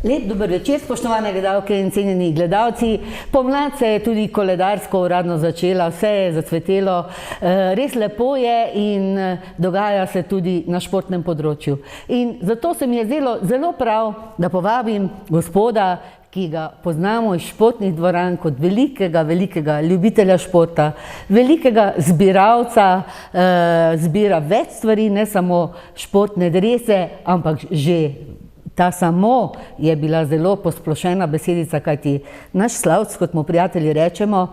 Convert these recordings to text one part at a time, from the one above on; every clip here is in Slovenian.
Lep dober večer, spoštovane gledalke in cenjeni gledalci. Pomlad se je tudi koledarsko uradno začela, vse je zacvetelo, res lepo je in dogaja se tudi na športnem področju. In zato se mi je zdelo zelo prav, da povabim gospoda, ki ga poznamo iz športnih dvoran kot velikega ljubitelja športa, velikega zbiralca, zbira več stvari, ne samo športne drese, ampak že ta samo je bila zelo posplošena besedica, kajti naš Slavc, kot mu prijatelji rečemo,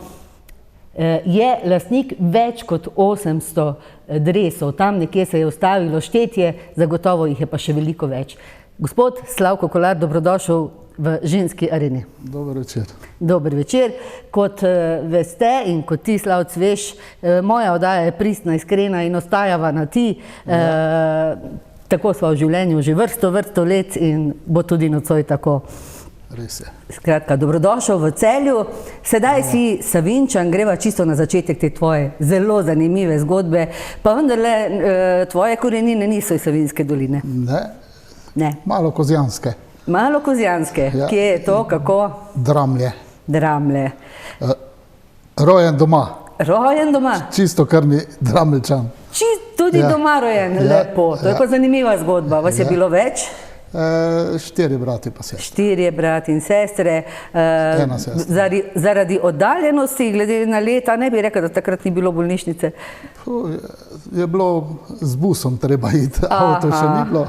je lastnik več kot 800 dresov. Tam nekje se je ustavilo štetje, zagotovo jih je pa še veliko več. Gospod Slavko Kolar, dobrodošel v Ženski areni. Dober večer. Dober večer. Kot veste in kot ti, Slavc, veš, moja oddaja je pristna, iskrena in ostajava na ti. Tako sva v življenju že vrsto let in bo tudi nocoj tako. Res je. Skratka, dobrodošel v Celju. Sedaj si Savinjčan, greva čisto na začetek te tvoje zelo zanimive zgodbe, pa vendarle tvoje korenine niso iz Savinjske doline. Ne. Malo kozjanske. Malo kozjanske. Ja. Kje je to, kako? Dramlje. Dramlje. Rojen doma. Rojen doma? Čisto krvni Dramljčan. Tudi doma rojen, lepo. To je pa zanimiva zgodba. Vas je bilo več? 4 brati pa sestre. 4 brati in sestre. Ena sestra. Zaradi oddaljenosti, glede na leta, ne bi rekel, da takrat ni bilo bolnišnice? Je bilo z busom treba iti, avto še ni bilo.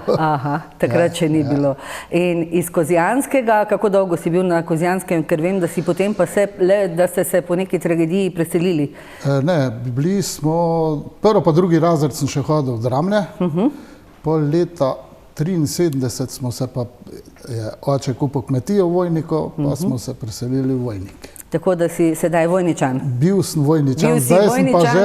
Takrat še ni bilo. In iz Kozjanskega, kako dolgo si bil na Kozjanskem, ker vem, da si potem pa da ste se po neki tragediji preselili? Ne, bili smo, prvo pa drugi razred sem še hodil v Dramlje, pol leta 1973 smo se pa, oče kupil kmetijo v Vojniku, pa smo se preselili v Vojnik. Tako da si sedaj Vojničan? Bil sem Vojničan, zdaj sem pa že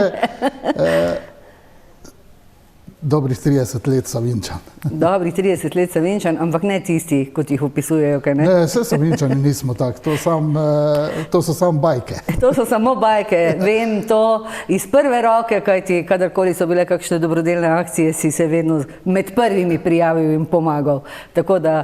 dobrih 30 let Savinjčan. Dobrih 30 let Savinjčan, ampak ne tisti, kot jih opisujejo, kaj ne? Ne, vse Savinjčani nismo tak, to so samo bajke. To so samo bajke, vem to iz prve roke, kajti kadarkoli so bile kakšne dobrodelne akcije, si se vedno med prvimi prijavil in pomagal. Tako da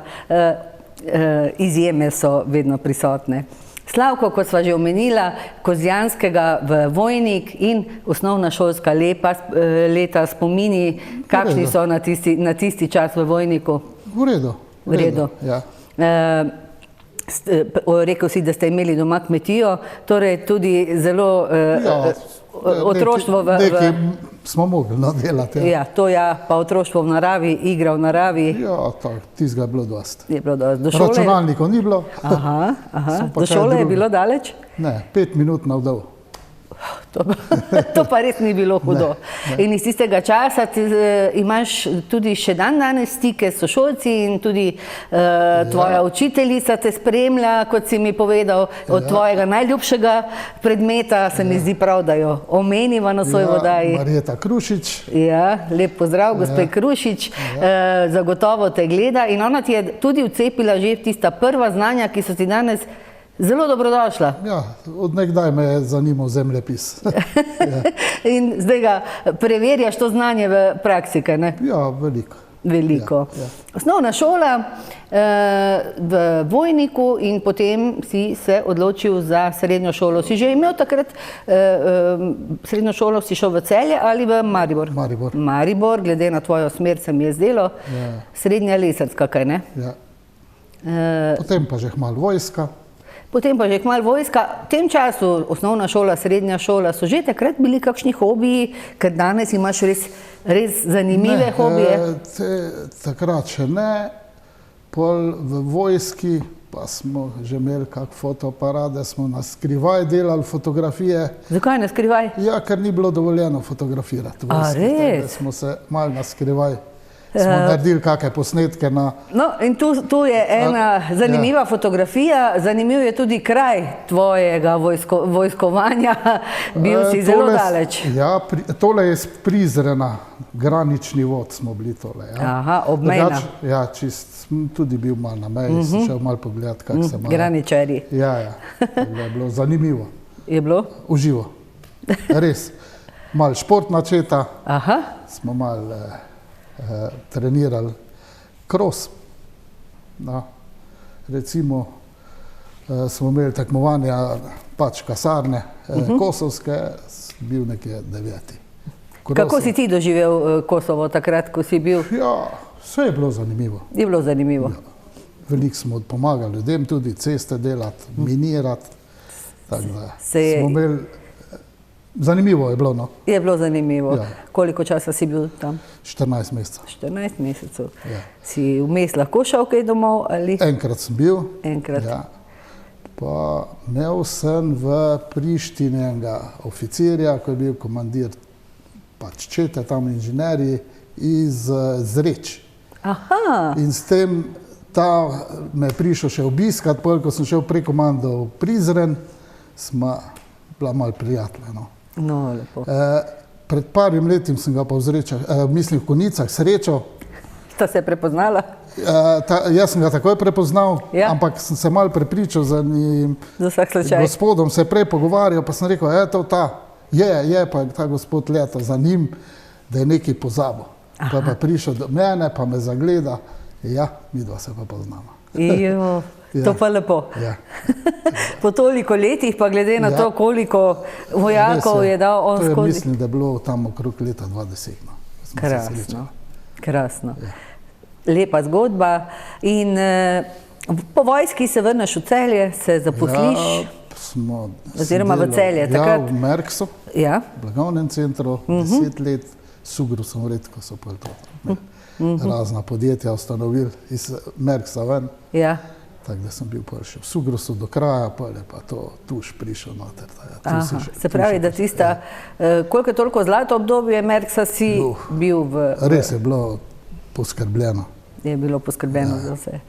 izjeme so vedno prisotne. Slavko, kot sva že omenila, Kozjanskega v Vojnik in osnovna šolska leta, spomini, kakšni so na tisti čas v Vojniku? V redu. V redu. Ja. Rekel si, da ste imeli doma kmetijo, torej tudi zelo otroštvo v... Nekaj smo mogli delati. Ja, to ja, pa otroštvo v naravi, igra v naravi. Ja, tako, tistega je bilo dosti. Je bilo dosti. Računalnikov ni bilo. Do šole je bilo daleč? Ne, 5 minut navdol. To pa res ni bilo hudo. In iz tistega časa imaš tudi še danes stike s sošolci in tudi tvoja učiteljica te spremlja, kot si mi povedal, od tvojega najljubšega predmeta, se mi zdi prav, da jo omeniva na svoji oddaji. Marjeta Krušič. Ja, lep pozdrav, gospe Krušič, zagotovo te gleda in ona ti je tudi vcepila že tista prva znanja, ki so ti danes zelo dobrodošla. Ja, od nekdaj me je zanimal zemljepis. In zdaj ga preverjaš to znanje v praksi, kaj ne? Ja, veliko. Veliko. Osnovna šola v Vojniku in potem si se odločil za srednjo šolo. Si že imel takrat srednjo šolo, si šel v Celje ali v Maribor? Maribor. Maribor, glede na tvojo smer se mi je zdelo. Srednja lesarska, kaj ne? Ja. Potem pa že kmalu vojska. Potem pa že kmalu vojska. V tem času osnovna šola, srednja šola, so že takrat bili kakšni hobiji, ker danes imaš res zanimive hobije? Takrat še ne. Pol v vojski pa smo že imeli kak fotoaparat, da smo na skrivaj delali fotografije. Zakaj na skrivaj? Ja, ker ni bilo dovoljeno fotografirati. A res? Smo se malo na skrivaj. Smo naredili kakšne posnetke na... No, in tu je ena zanimiva fotografija, zanimiv je tudi kraj tvojega vojskovanja, bil si zelo daleč. Ja, tole je iz Prizrena, granični vod smo bili tole. Aha, obmejna. Ja, čist, tudi bil malo na meji, sem šel malo pogledati, kak se malo... Graničari. Ja, je bilo zanimivo. Je bilo? Uživo. Res. Malo športna četa, smo malo trenirali kros. recimo smo imeli tekmovanja pač kasarne, kosovske, bil nekje 9. Kako si ti doživel Kosovo takrat, ko si bil? Ja, vse je bilo zanimivo. Je bilo zanimivo. Ja. Veliko smo pomagali ljudem, tudi ceste delati, minirati. Tako da smo imeli, zanimivo je bilo, no. Je bilo zanimivo. Ja. Koliko časa si bil tam? 14 mesecev. 14 mesecev. Ja. Si vmes lahko šel kaj domov ali? Enkrat sem bil. Enkrat. Ja. Pa imel sem v Prištini enega oficirja, ko je bil komandir pač čete, tam inženirji iz Zreč. Aha. In s tem ta me je prišel še obiskat, ko sem šel preko komando v Prizren, smo bila malo prijatelja. No. No, lepo. Pred parim letim sem ga pa v Zrečah, mislim v Konicah srečal. Sta se prepoznala? Jaz sem ga takoj prepoznal, Ja. ampak sem se malo prepričal z njim. Za vsak slučaj. Gospodom se je prej pogovarjal, pa sem rekel, to ta, je pa ta gospod leto za njim, da je nekaj pozabil. Pa je prišel do mene, pa me zagleda, ja, midva se pa poznamo. Jo, to pa lepo. Ja. Po toliko letih, pa glede na Ja. to, koliko vojakov je dal on To je, skozi. mislim, da je bilo tam okrog leta 2010. No. Smo se Krasno, srečali. krasno. Ja. Lepa zgodba. In po vojski se vrneš v Celje, se zaposliš. Smo Oziroma v delal, Celje, takrat? Ja, v Merksu, Ja. v blagovnem centru, 10 let, Sugru sem redko so pa to. Razna podjetja ustanovili iz Merksa ven, Ja. tako da sem bil pa še v Sugrusu do kraja, pa je pa to tuš prišel noter. Aha, se pravi, da tista, koliko je toliko zlato obdobje Merksa si bil v... Res je bilo poskrbljeno. Je bilo poskrbljeno za vse.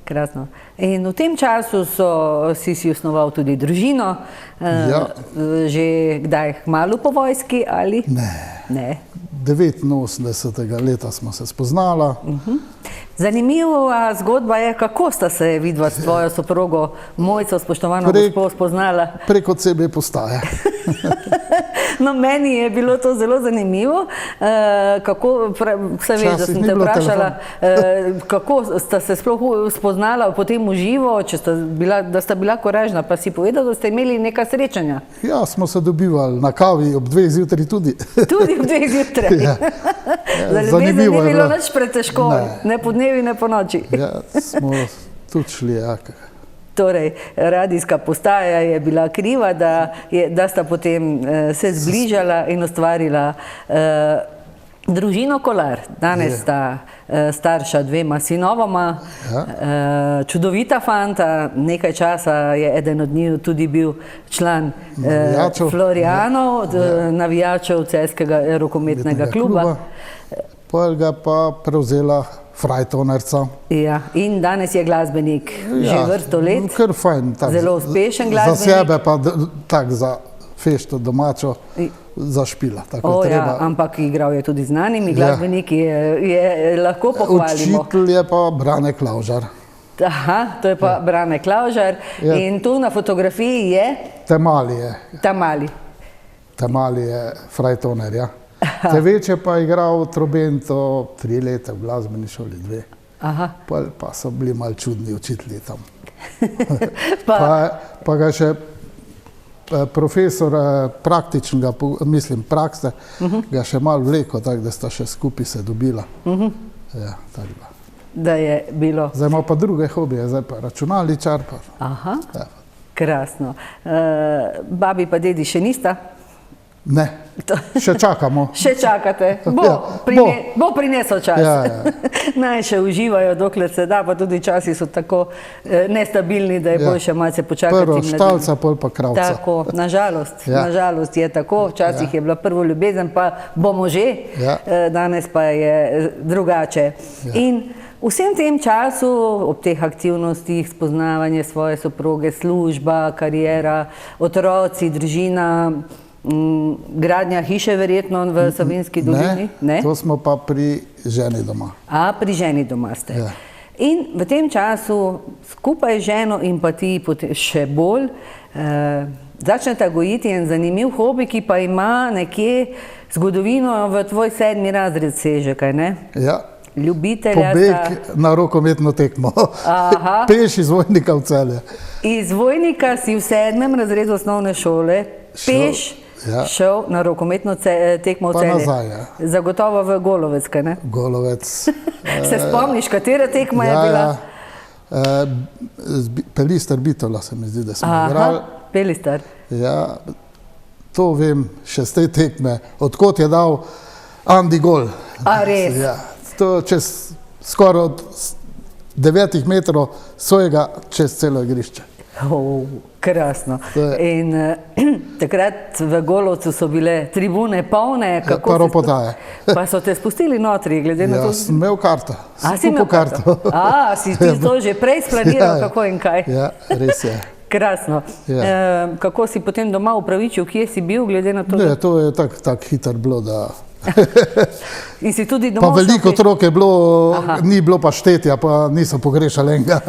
Krasno. In v tem času si osnoval tudi družino, Ja. že kdaj kmalu po vojski ali? Ne. 89. leta smo se spoznala. Zanimiva zgodba je, kako sta se vidva s tvojo soprogo Mojco, spoštovano gospo, spoznala. Preko CB postaje. No, meni je bilo to zelo zanimivo, kako, vse veš, da Včasih sem ni te bilo vprašala, kako sta se sploh spoznala potem v živo, da sta bila koražna, pa si povedal, da ste imeli neka srečanja. Ja, smo se dobivali na kavi ob 2 zjutraj tudi. Tudi ob 2 zjutraj. Ja. Za ljubezen Zanimivo ni je bilo bilo. nič pretežko, ne po dnevi, ne po noči. Ja, smo tudi šli, ja. Torej, radijska postaja je bila kriva, da sta potem se zbližala in ustvarila družino Kolar. Danes sta starša 2 sinovoma, čudovita fanta, nekaj časa je eden od njih tudi bil član Florijanov, navijačev Celjskega rokometnega kluba. Potem ga pa prevzela Frajtonerca. Ja, in danes je glasbenik že vrsto let. Kar fajn. Zelo uspešen glasbenik. Za sebe pa tak za fešto domačo zašpila. Ja, ampak igral je tudi z znanimi glasbeniki, je lahko pohvalimo. Učitelj je pa Brane Klavžar. Aha, to je pa Brane Klavžar. In tu na fotografiji je? Temali je. Temali je Frajtoner, ja. Te večje pa je igral trobento 3 leta v glasbeni šoli, 2. Aha. Pa so bili malo čudni učitelji tam. Pa ga še profesor praktičnega, mislim prakse, ga še malo vleko, tako da sta še skupaj se dobila. Ja, tako da. Da je bilo. Zdaj ima pa druge hobije, zdaj pa računalničar. Aha, krasno. Babi pa dedi še nista? Ne, še čakamo. Še čakate, bo prinesel čas. Naj še uživajo, dokler se da, pa tudi časi so tako nestabilni, da je boljše malce počakati. Prvo štalca, pol pa kravca. Tako, nažalost je tako, včasih je bila prvo ljubezen, pa bomo že, danes pa je drugače. In vsem tem času, ob teh aktivnostih, spoznavanje svoje soproge, služba, kariera, otroci, družina, gradnja hiše verjetno v Savinjski dolini? Ne, to smo pa pri ženi doma. Pri ženi doma ste. In v tem času skupaj z ženo in pa ti še bolj začnete gojiti en zanimiv hobi, ki pa ima nekje zgodovino v tvoj 7. razred seže, kaj ne? Ja. ljubitelja pobeg na rokometno tekmo. Aha. Peš iz Vojnika v Celje. Iz Vojnika si v 7. razredu osnovne šole peš šel na rokometno tekmo v Pa Celje. nazaj, ja. Zagotovo v Golovec, kaj ne? Golovec. Se spomniš, katera tekma je bila? Pelister Bitola se mi zdi, da smo igrali. Pelistar. Ja, to vem še z te tekme, odkot je dal Andi gol. A res? Ja, to čez skoraj od 9 metrov svojega čez celo igrišče. Krasno. In takrat v Golovcu so bile tribune polne. Pa ropotaje. Pa so te spustili notri, glede na to? Ja, sem imel karto. Si imel karto? Si ti to že prej splaniral, kako in kaj? Ja, res je. Krasno. Kako si potem doma upravičil, kje si bil, glede na to? Ne, to je tako hitro bilo, da... In si tudi domov Pa veliko otrok je bilo, ni bilo pa štetja, pa niso pogrešali enega.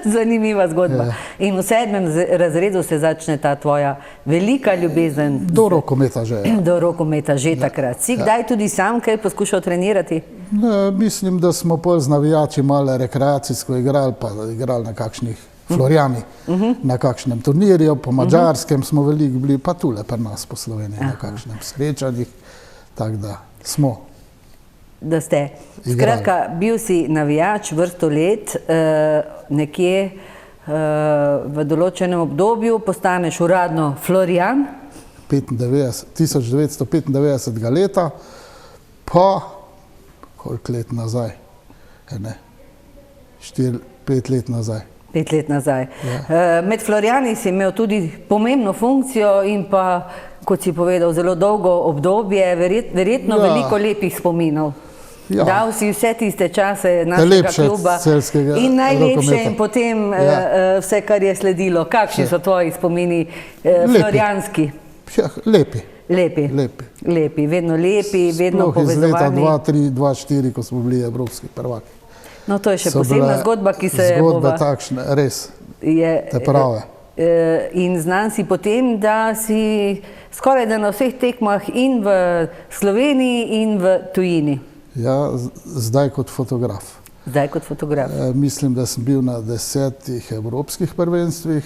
Zanimiva zgodba. In v 7. razredu se začne ta tvoja velika ljubezen. Do rokometa že. Do rokometa že takrat. Si kdaj tudi sam kaj poskušal trenirati? Ne, mislim, da smo pol z navijači malo rekreacijsko igrali, pa igrali na kakšnih Florjani, na kakšnem turnirju, po Madžarskem smo veliko bili, pa tule pri nas po Sloveniji, na kakšnem srečanjih, tako da smo. Da ste. Skratka, bil si navijač vrsto let, nekje v določenem obdobju postaneš uradno Florjan. 1995 leta, pa koliko let nazaj? 4-5 let nazaj. 5 let nazaj. Med Florjani si imel tudi pomembno funkcijo in pa, kot si povedal, zelo dolgo obdobje, verjetno veliko lepih spominov. Dal si vse tiste čase našega kluba in najlepše in potem vse, kar je sledilo. Kakšni so tvoji spomini florjanski? Lepi. Lepi, vedno lepi, vedno povezovani. Sploh iz leta 2-3-2-4, ko smo bili evropski prvaki. No, to je še posebna zgodba, ki se je zgodbe takšne, res, te prave. In znan si potem, da si skoraj da na vseh tekmah in v Sloveniji in v tujini. Ja, zdaj kot fotograf. Zdaj kot fotograf. Mislim, da sem bil na 10 evropskih prvenstvih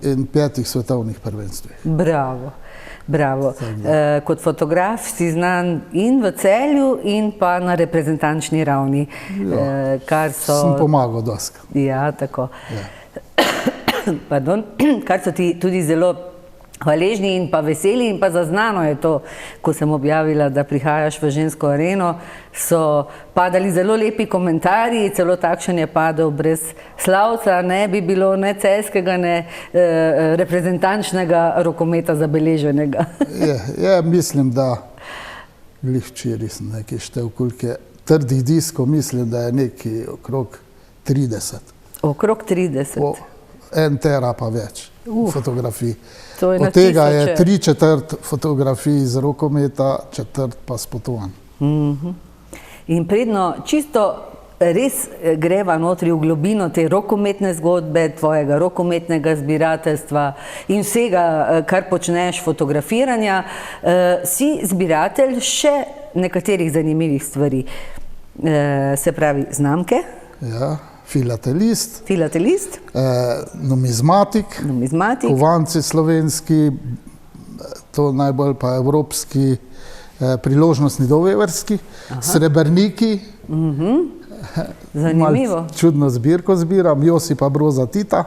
in 5 svetovnih prvenstvih. Bravo. Bravo. Kot fotograf si znan in v Celju in pa na reprezentančni ravni. Sem pomagal dosti. Ja, tako. Pardon. Kar so ti tudi zelo hvaležni in pa veseli in pa zaznano je to, ko sem objavila, da prihajaš v Žensko areno, so padali zelo lepi komentarji, celo takšen je padel: brez Slavca ne bi bilo ne celjskega, ne reprezentančnega rokometa zabeleženega. Mislim, da glih včeraj sem nekaj štel, koliko je trdih diskov, mislim, da je nekaj okrog 30. Okrog 30? En tera pa več fotografij. Od tega je 3/4 fotografij iz rokometa, 1/4 pa spotovanj. In predno čisto res greva notri v globino te rokometne zgodbe, tvojega rokometnega zbirateljstva in vsega, kar počneš, fotografiranja, si zbiratelj še nekaterih zanimivih stvari. Se pravi znamke. Ja. Filatelist, numizmatik, kovanci slovenski, to najbolj pa evropski, priložnostni doveverski, srebrniki, zanimivo. Čudno zbirko zbiram, Josipa Broza Tita.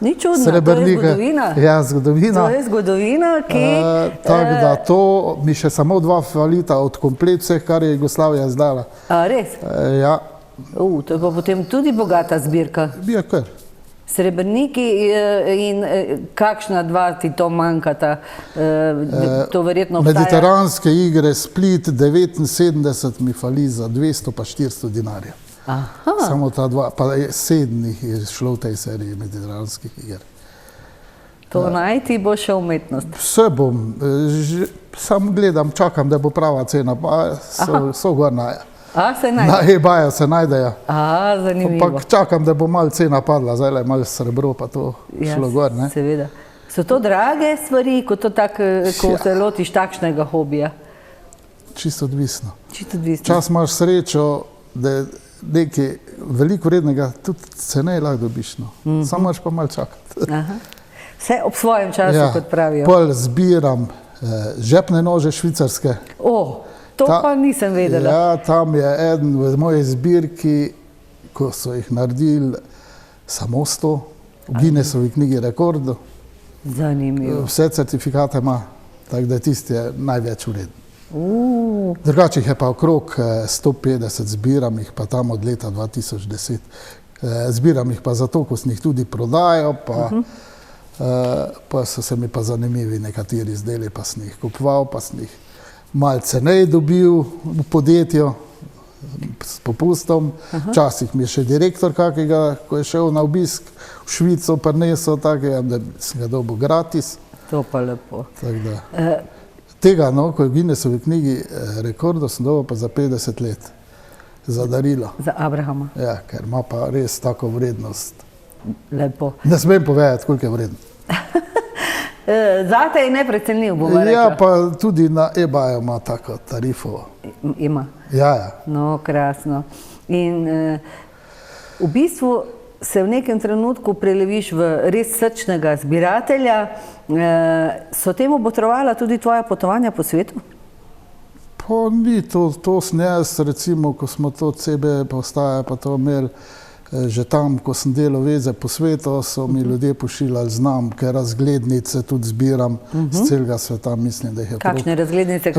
Ni čudno, to je zgodovina. Ja, zgodovina. To je zgodovina, ki... Tako da to mi še samo 2 falita od komplet vseh, kar je Jugoslavija izdala. A res? Ja. To je pa potem tudi bogata zbirka. Ja, kar. Srebrniki in kakšna 2 ti to manjkata? To verjetno obstaja. Mediteranske igre Split 79 mi fali za 200 pa 400 dinarjev. Samo ta 2, pa 7 je šlo v tej seriji mediteranskih iger. To najti bo še umetnost. Vse bom, sam gledam, čakam, da bo prava cena, pa so gor na eBayu se najdejo. Zanimivo. Pa čakam, da bo malo cena padla, zdaj je malo srebro, pa to šlo gor, ne? Seveda. So to drage stvari, ko se lotiš takšnega hobija? čisto odvisno. Čisto odvisno. Čas imaš srečo, da je nekaj veliko vrednega, tudi cenej lahko dobiš. No. Samo moraš pa malo čakati. Aha. Vse ob svojem času, Ja, kot pravijo. pol zbiram žepne nože švicarske. To pa nisem vedela. Ja, tam je eden v moji zbirki, ko so jih naredili samo 100, v Guinnessovi knjigi rekordov. Zanimivo. Vse certifikate ima, tako da tisti je največ vreden. Drugače jih je pa okrog 150, zbiram jih pa tam od leta 2010. Zbiram jih pa zato, ko sem jih tudi prodajal, pa so se mi pa zanimivi nekateri izdeli, pa sem jih kupoval, pa sem jih malo cenej dobil v podjetju s popustom. Včasih mi je še direktor kakega, ko je šel na obisk v Švico, prinesel takega, da sem ga dobil gratis. To pa lepo. Tako da. Tega, no, ko je v Guinnessovi knjigi rekordov, sem dobil pa za 50 let za darilo. Za Abrahama. Ja, ker ima pa res tako vrednost. Lepo. Ne smem povedati, koliko je vreden. Zate je neprecenljiv, bom rekla. Ja, pa tudi na eBayu ima tako tarifo. Ima. Ja. No, krasno. In v bistvu se v nekem trenutku preleviš v res srčnega zbiratelja. So temu botrovala tudi tvoja potovanja po svetu? Pa ni to sem jaz, recimo, ko smo to CB postaje pa to imeli, že tam, ko sem delal veze po svetu, so mi ljudje pošiljali znamke, razglednice tudi zbiram z celega sveta, mislim, da jih je Kakšne razglednice?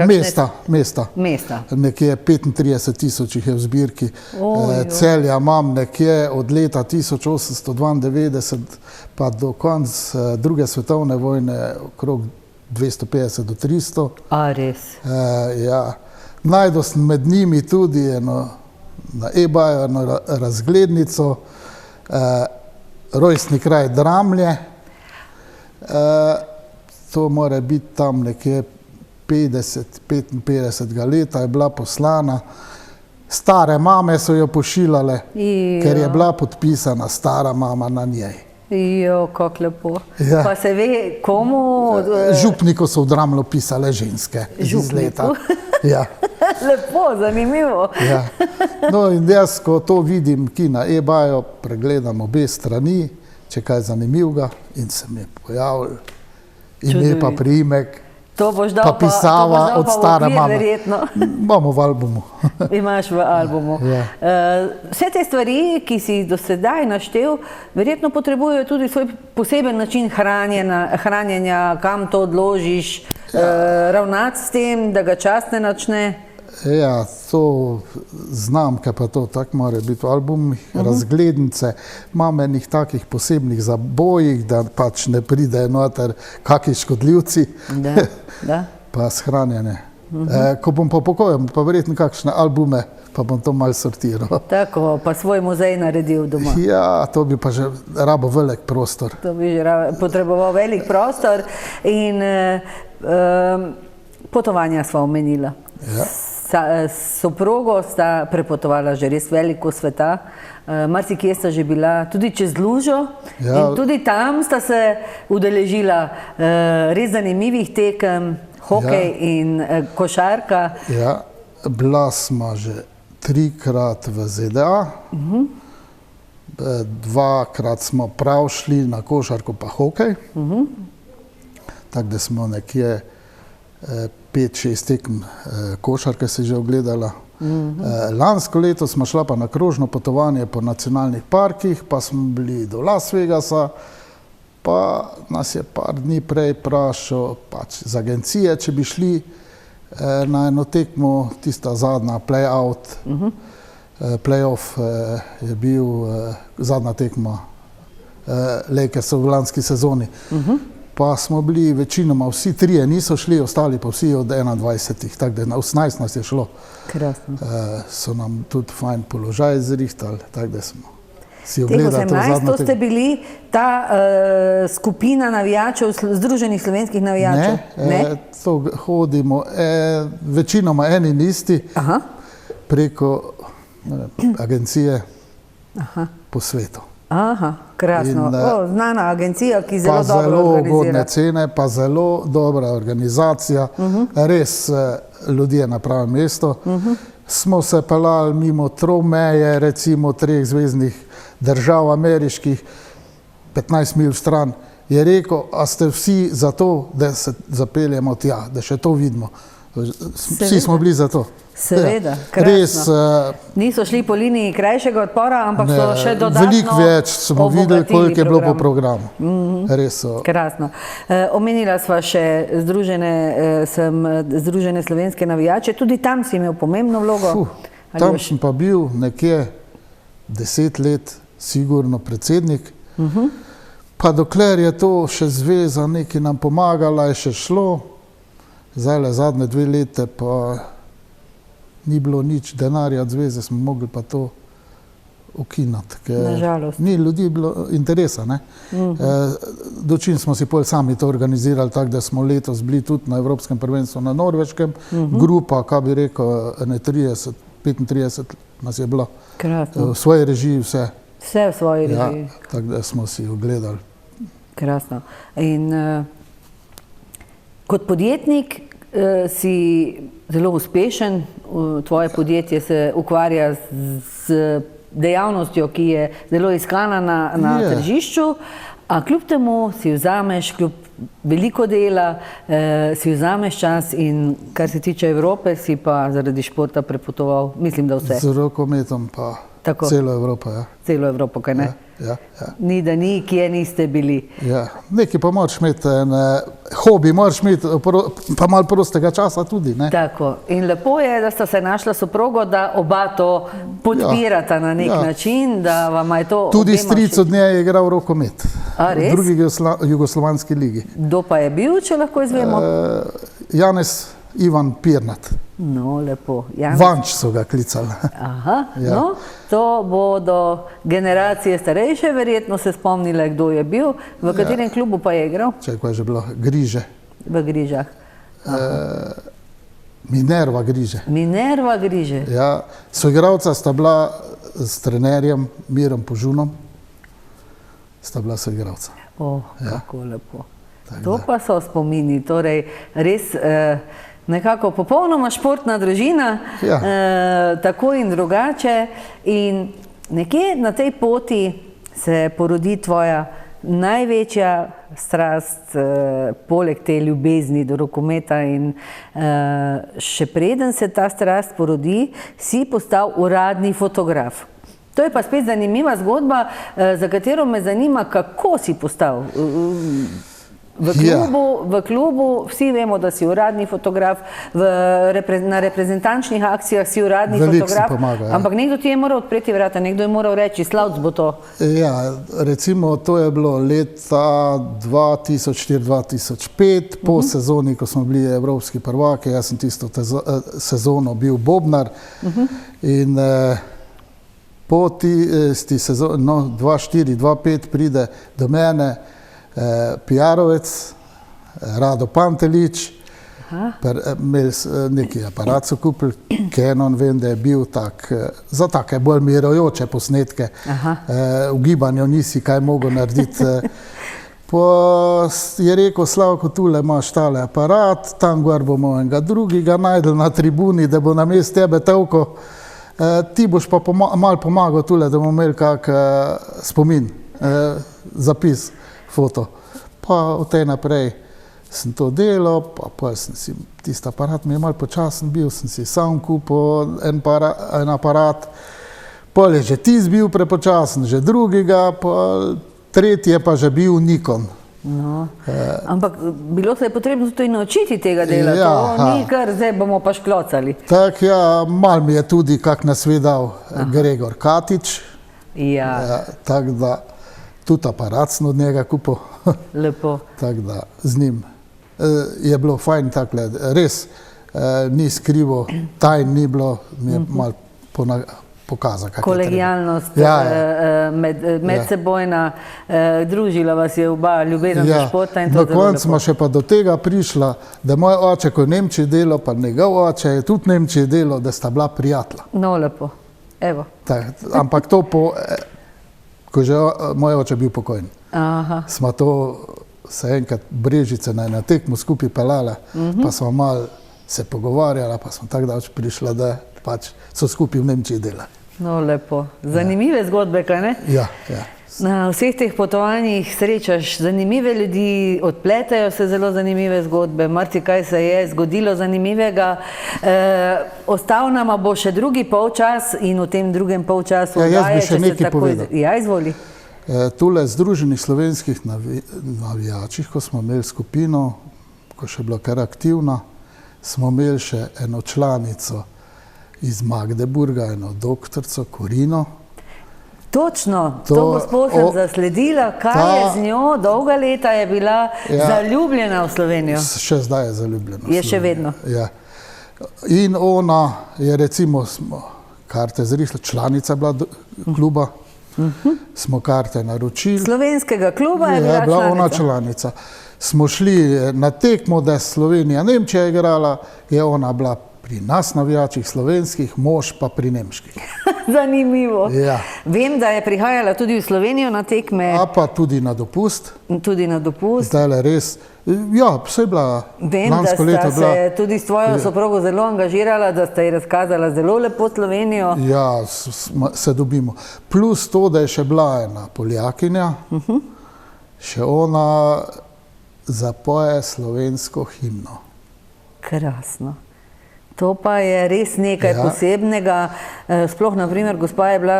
Mesta. Nekje 35.000 jih je v zbirki. Celja imam nekje od leta 1892 pa do konca druge svetovne vojne okrog 250 do 300. A res? Ja. Najdel sem med njimi tudi eno na eBayu eno razglednico, rojstni kraj Dramlje. To mora biti tam nekje 55 leta je bila poslana. Stare mame so jo pošiljale, ker je bila podpisana stara mama na njej. Kako lepo. Ja. Pa se ve, komu? Župniku so v Dramlju pisale ženske iz leta. Ja. Lepo, zanimivo. Ja. No in jaz, ko to vidim, ki na eBayu, pregledam obe strani, če kaj zanimivega, in se mi je pojavil ime pa priimek, pa pisava od stare mame. Imamo v albumu. Imaš v albumu. Ja. Vse te stvari, ki si do sedaj naštel, verjetno potrebujejo tudi svoj poseben način hranjenja, kam to odložiš, ravnati s tem, da ga čas ne načne. Ja, to znamke pa to, tako mora biti v albumih, razglednice, imam enih takih posebnih zabojih, da pač ne pridejo noter kakšni škodljivci, pa shranjene. Ko bom pa pokojil, pa verjetno kakšne albume, pa bom to malo sortiral. Tako, pa svoj muzej naredil doma. Ja, to bi pa že rabo velik prostor. To bi že potreboval velik prostor in potovanja sva omenila. Ja. S soprogo sta prepotovala že res veliko sveta, marsikje sta že bila tudi čez lužo in tudi tam sta se udeležila res zanimivih tekem, hokej in košarka. Ja, bila sva že 3-krat v ZDA, 2-krat smo prav šli na košarko pa hokej, tako da smo nekje 5-6 tekem košarke se že ogledala. Lansko leto smo šla pa na krožno potovanje po nacionalnih parkih, pa smo bili do Las Vegasa, pa nas je par dni prej vprašal pač z agencije, če bi šli na eno tekmo, tista zadnja play-out, play-off je bil zadnja tekma Lakersov v lanski sezoni. Pa smo bili večinoma vsi trije, niso šli, ostali pa vsi od 21, tako da na 18 nas je šlo. Krasno. So nam tudi fajn položaj zrihtali, tako da smo si ogledali to zadnjo tekmo. To ste bili ta skupina navijačev, Združenih slovenskih navijačev? Ne, to hodimo večinoma eni in isti preko agencije po svetu. Aha, krasno. Znana agencija, ki zelo dobro organizira. Pa zelo ugodne cene, pa zelo dobra organizacija. Res ljudje na pravem mestu. Smo se pelali mimo tromeje, recimo 3 zvezdnih držav ameriških, 15 mil stran. Je rekel, a ste vsi za to, da se zapeljemo tja, da še to vidimo. Vsi smo bili za to. Seveda, ja. Res, niso šli po liniji krajšega odpora, ampak so še dodatno veliko več smo videli, koliko je bilo po programu. Res so. Krasno. Omenila sva še Združene slovenske navijače, tudi tam si imel pomembno vlogo. Tam sem pa bil nekje 10 let sigurno predsednik, pa dokler je to še zveza nekaj nam pomagala, je še šlo, zdaj zadnje 2 leta pa ni bilo nič denarja od zveze, smo mogli pa to ukinati, ker ni ljudi bilo interesa. Dočim smo si pol sami to organizirali, tako da smo letos bili tudi na Evropskem prvenstvu na Norveškem, grupa, kaj bi rekel, 35 nas je bilo. Krasno. V svoji režiji vse. Vse v svoji režiji. Ja, tako da smo si ogledali. Krasno. In kot podjetnik si zelo uspešen, tvoje podjetje se ukvarja z dejavnostjo, ki je zelo iskana na tržišču, a kljub temu si vzameš, kljub veliko dela, si vzameš čas in kar se tiče Evrope, si pa zaradi športa prepotoval, mislim, da vse. Z rokometom pa celo Evropo, ja. Celo Evropo, kaj ne? Ja. Ni da ni, kje niste bili. Ja, nekaj pa moraš imeti, hobi moraš imeti, pa malo prostega časa tudi, ne? Tako. In lepo je, da sta se našla soprogo, da oba to podpirata na nek način, da vama je to... Tudi stric od nje je igral rokomet. A, res? V drugi jugoslovanski ligi. Kdo pa je bil, če lahko izvemo? Janez Ivan Pirnat. No, lepo. Vanč so ga klicali. Aha, no, to bodo generacije starejše verjetno se spomnile, kdo je bil. V katerem klubu pa je igral? Čekaj, je že bilo Griže. V Grižah. Minerva Griže. Minerva Griže. Ja, soigralca sta bila s trenerjem Mirom Požunom. Sta bila soigralca. Kako lepo. To pa so spomini, torej res nekako popolnoma športna družina, tako in drugače. In nekje na tej poti se porodi tvoja največja strast, poleg te ljubezni do rokometa, in še preden se ta strast porodi, si postal uradni fotograf. To je pa spet zanimiva zgodba, za katero me zanima, kako si postal. V klubu vsi vemo, da si uradni fotograf, na reprezentančnih akcijah si uradni fotograf, ampak nekdo ti je moral odpreti vrata, nekdo je moral reči, Slavc bo to. Ja, recimo to je bilo leta 2004-2005, po sezoni, ko smo bili evropski prvaki, jaz sem tisto sezono bil bobnar in po tisti sezoni, 2004-2005 pride do mene PR-ovec, Rado Pantelič, imeli neki aparat so kupili, Canon, vem, da je bil tak, za take bolj mirojoče posnetke, v gibanju nisi kaj mogel narediti. Je rekel, Slavko, tule imaš tale aparat, tam gor bomo enega drugega najdel na tribuni, da bo namesto tebe tevko, ti boš pa malo pomagal tule, da bomo imeli kak spomin, zapis, foto. Pa od tej naprej sem to delal, pa sem si tisti aparat, mi je malo počasen bil, sem si sam kupil en aparat, pol je že tisti bil prepočasen, že drugega, pa tretji je pa že bil Nikon. Ampak bilo se je potrebno tudi naučiti tega dela, to ni kar, zdaj bomo pa šklocali. Tak, ja, mal mi je tudi kak nasvet dal Gregor Katič, tako da tudi aparat sem od njega kupil. Lepo. Tako da z njim je bilo fajn takle, res ni skrivo, tajn ni bilo, mi je malo pokazal, kak je treba. Kolegijalnost, medsebojna, družila vas je oba ljubezen do športa in to zelo lepo. Na koncu smo še pa do tega prišla, da moj oče, ko je v Nemčiji delal, pa njegov oče je tudi v Nemčiji delal, da sta bila prijatelja. No, lepo. Evo. Ampak to ko že moj oče bil pokojen. Smo to se enkrat Brežice na tekmu skupaj pelala, pa smo malo se pogovarjala, pa smo tako daleč prišla, da pač so skupaj v Nemčiji delali. No, lepo. Zanimive zgodbe, kaj ne? Ja, ja. Na vseh teh potovanjih srečaš zanimive ljudi, odpletajo se zelo zanimive zgodbe, marsikaj se je zgodilo zanimivega. Ostal nama bo še drugi polčas in v tem drugem polčasu jaz bi še nekaj povedal. Ja, izvoli. Tule Združenih slovenskih navijačih, ko smo imeli skupino, ko še bila kar aktivna, smo imeli še eno članico iz Magdeburga, eno doktorico Korino. Točno, to gospod sem zasledila, kaj je z njo, dolga leta je bila zaljubljena v Slovenijo. Še zdaj je zaljubljena v Slovenijo. Je še vedno. Ja. In ona je recimo, smo karte zrisla, članica bila kluba, smo karte naročili. Slovenskega kluba je bila članica. Je bila ona članica. Smo šli na tekmo, da je Slovenija Nemčija igrala, je ona bila pri nas navijačih slovenskih, mož pa pri nemških. Zanimivo. Ja. Vem, da je prihajala tudi v Slovenijo na tekme. A pa tudi na dopust. Tudi na dopust. Zdaj je res, ja, vse je bila lansko leto. Vem, da sta se tudi s tvojo soprogo zelo angažirala, da sta ji razkazala zelo lepo Slovenijo. Ja, se dobimo. Plus to, da je še bila ena Poljakinja, še ona zapoje slovensko himno. Krasno. To pa je res nekaj posebnega. Sploh, na primer, gospa je bila,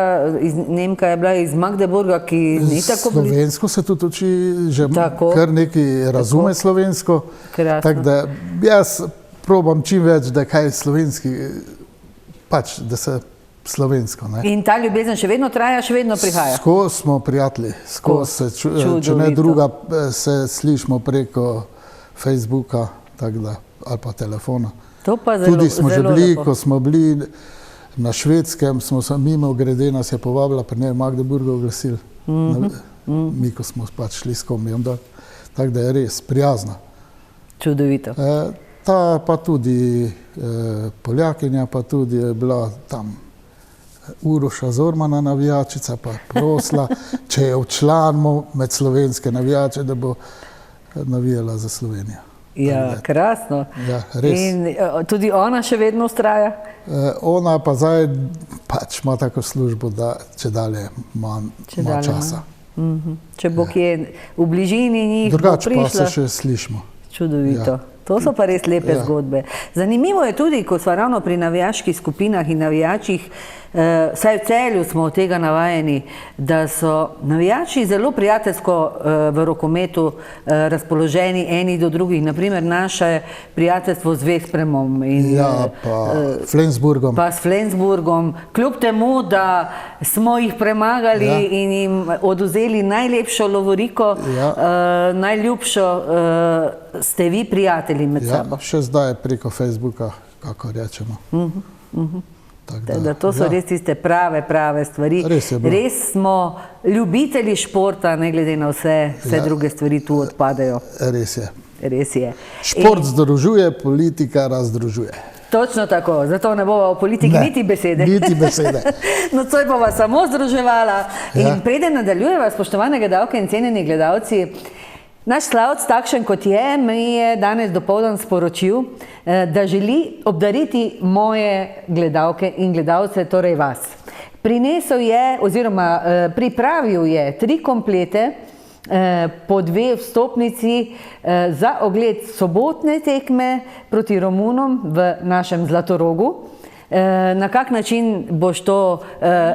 Nemka je bila iz Magdeburga, ki ni tako blizu. Slovensko se tudi uči, že kar nekaj razume slovensko. Tako da jaz probam čim več, da kaj slovenski, pač, da se slovensko. In ta ljubezen še vedno traja, še vedno prihaja? Skozi smo prijatelji, če ne druga, se slišimo preko Facebooka, tako da, ali pa telefona. Tudi smo že bili, ko smo bili na Švedskem, smo se mimo grede, nas je povabila, pa ne v Magdeburgu oglasili. Mi, ko smo pač šli s kombijem dol. Tako da je res prijazna. Čudovito. Ta pa tudi Poljakinja, pa tudi je bila tam Uroša Zormana navijačica, pa prosila, če je včlanimo med slovenske navijače, da bo navijala za Slovenijo. Ja, krasno. Ja, res. In tudi ona še vedno vztraja? Ona pa zdaj pač ima tako službo, da če dalje ima časa. Če bo kje v bližini njih bo prišla. Drugače pa se še slišimo. Čudovito. To so pa res lepe zgodbe. Zanimivo je tudi, ko smo ravno pri navijaških skupinah in navijačih, saj v Celju smo od tega navajeni, da so navijači zelo prijateljsko v rokometu razpoloženi eni do drugih. Naprimer, naše prijateljstvo z Vespremom. Ja, pa Flensburgom. Pa s Flensburgom. Kljub temu, da smo jih premagali in jim oduzeli najlepšo lovoriko, najljubšo, ste vi prijatelji med sabo. Še zdaj preko Facebooka, kako rečemo. To so res tiste prave stvari. Res smo ljubitelji športa, ne glede na vse druge stvari tu odpadajo. Res je. Res je. Šport združuje, politika razdružuje. Točno tako, zato ne bova o politiki niti besede. Niti besede. Nocoj bova samo združevala. In preden nadaljujeva, spoštovane gledalke in cenjeni gledalci, naš Slavc, takšen kot je, mi je danes dopoldan sporočil, da želi obdariti moje gledalke in gledalce, torej vas. Prinesel je, oziroma pripravil je 3 komplete, po 2 vstopnici za ogled sobotne tekme proti Romunom v našem Zlatorogu. Na kak način boš to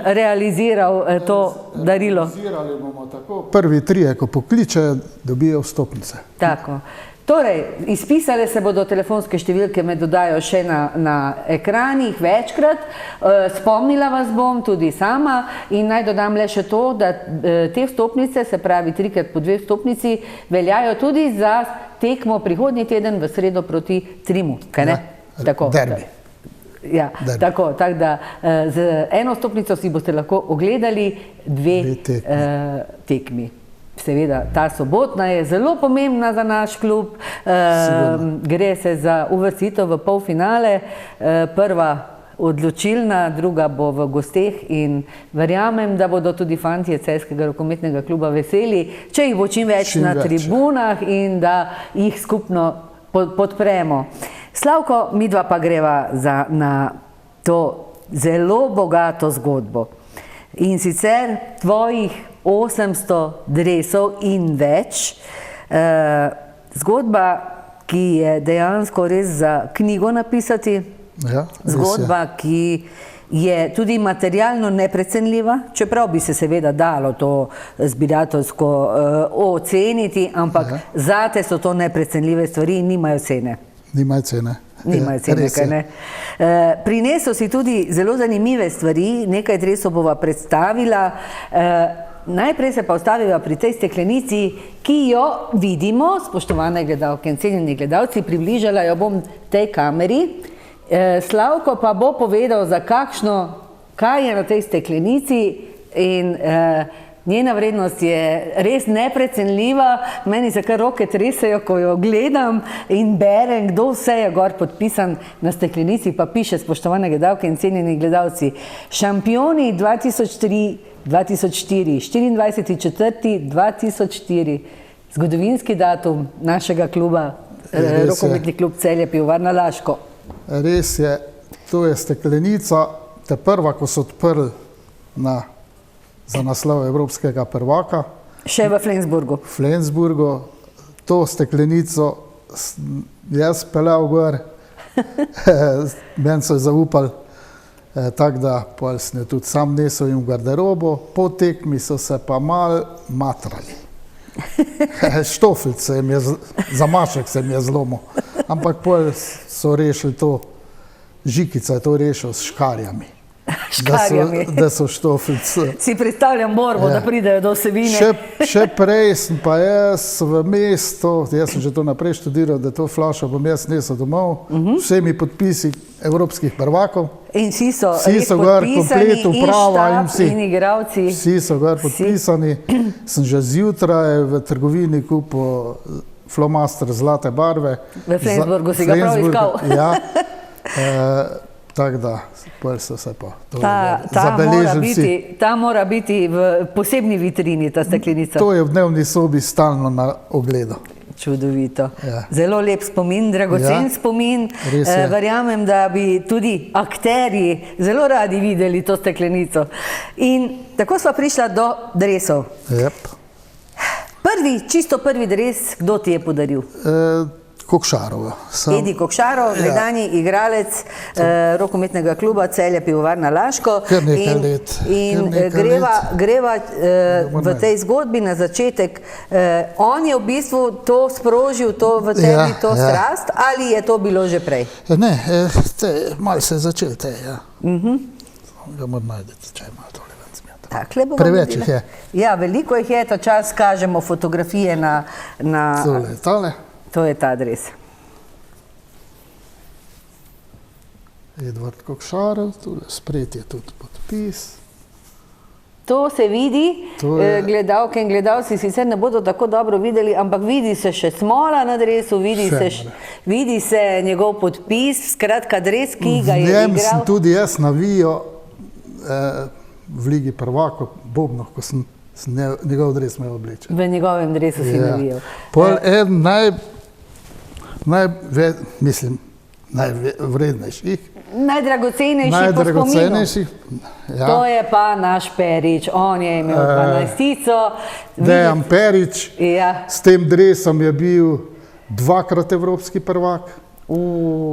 realiziral, to darilo? Realizirali bomo tako. Prvi 3, ko pokličejo, dobijo vstopnice. Tako. Torej, izpisale se bodo telefonske številke, me dodajo še na ekranih večkrat. Spomnila vas bom tudi sama in naj dodam le še to, da te vstopnice, se pravi 3x po 2 vstopnici, veljajo tudi za tekmo prihodnji teden v sredo proti Trimu. Kaj ne? Derbi. Ja, tako da z eno vstopnico si boste lahko ogledali 2 tekmi. Seveda, ta sobotna je zelo pomembna za naš klub. Gre se za uvrstitev v polfinale. Prva odločilna, druga bo v gosteh in verjamem, da bodo tudi fantje Celjskega rokometnega kluba veseli, če jih bo čim več na tribunah in da jih skupno podpremo. Slavko, midva pa greva na to zelo bogato zgodbo. In sicer tvojih 800 dresov in več. Zgodba, ki je dejansko res za knjigo napisati. Ja, zgodba, ki je tudi materialno neprecenljiva, čeprav bi se seveda dalo to zbirateljsko oceniti, ampak zate so to neprecenljive stvari in nimajo cene. Nimajo cene. Nimajo cene, kaj ne. Prinesel si tudi zelo zanimive stvari, nekaj dresov bova predstavila. Najprej se pa ustaviva pri tej steklenici, ki jo vidimo, spoštovane gledalke in cenjeni gledalci, približala jo bom tej kameri. Slavko pa bo povedal, kaj je na tej steklenici in njena vrednost je res neprecenljiva. Meni se kar roke tresejo, ko jo gledam in berem, kdo vse je gor podpisan na steklenici, pa piše, spoštovane gledalke in cenjeni gledalci, šampioni 2003-2004, 24.4.2004, zgodovinski datum našega kluba, rokometni klub Celje Pivovarna Laško. Res je, to je steklenica, te prva, ko so odprli za naslov evropskega prvaka. Še v Flensburgu. V Flensburgu. To steklenico jaz peljal gor, meni so jo zaupali, tako da pol sem jo tudi sam nesel in v garderobo. Po tekmi so se pa malo matrali. Štoflic se jim je, zamašek se jim je zlomil. Ampak pol so rešili to, Žikica je to rešil s škarjami. Škarjami. Da so štoflic. Si predstavljam borbo, da pridejo do vsebine. Še prej sem pa jaz v mestu, jaz sem že to naprej študiral, da to flašo bom jaz nesel domov, vsemi podpisi evropskih prvakov. In vsi so gor komplet uprava in vsi. In igravci. Vsi so gor podpisani. Sem že zjutraj v trgovini kupil flomaster zlate barve. V Flensburgu si ga prav iskal. Ja. Tako da, pol so se pa to zabeležili vsi. Ta mora biti v posebni vitrini, ta steklenica. To je v dnevni sobi stalno na ogledu. Čudovito. Zelo lep spomin, dragocen spomin. Verjamem, da bi tudi akterji zelo radi videli to steklenico. In tako sva prišla do dresov. Čisto prvi dres, kdo ti je podaril? Kokšarov. Edi Kokšarov, nekdanji igralec rokometnega kluba Celje Pivovarna Laško. Kar nekaj let. In greva v tej zgodbi na začetek. On je v bistvu to sprožil, v tebi to strast, ali je to bilo že prej? Ne, malo se je začel te, ja. Ga moram najdeti, če ima tole ven smeta. Preveč jih je. Ja, veliko jih je, to čas kažemo fotografije na... Tole. To je ta dres. Edvard Kokšarov, tule spred je tudi podpis. To se vidi, gledalke in gledalci sicer ne bodo tako dobro videli, ampak vidi se še smola na dresu, vidi se njegov podpis, skratka dres, ki ga je igral. V njem sem tudi jaz navijal v Ligi prvakov Bobnoh, ko sem njegov dres imel oblečen. V njegovem dresu si navijal. Pol eden najvrednejših. Najdragocenejših po spominu. To je pa naš Perič, on je imel 12-tico. Dejan Perič, s tem dresom je bil dvakrat evropski prvak.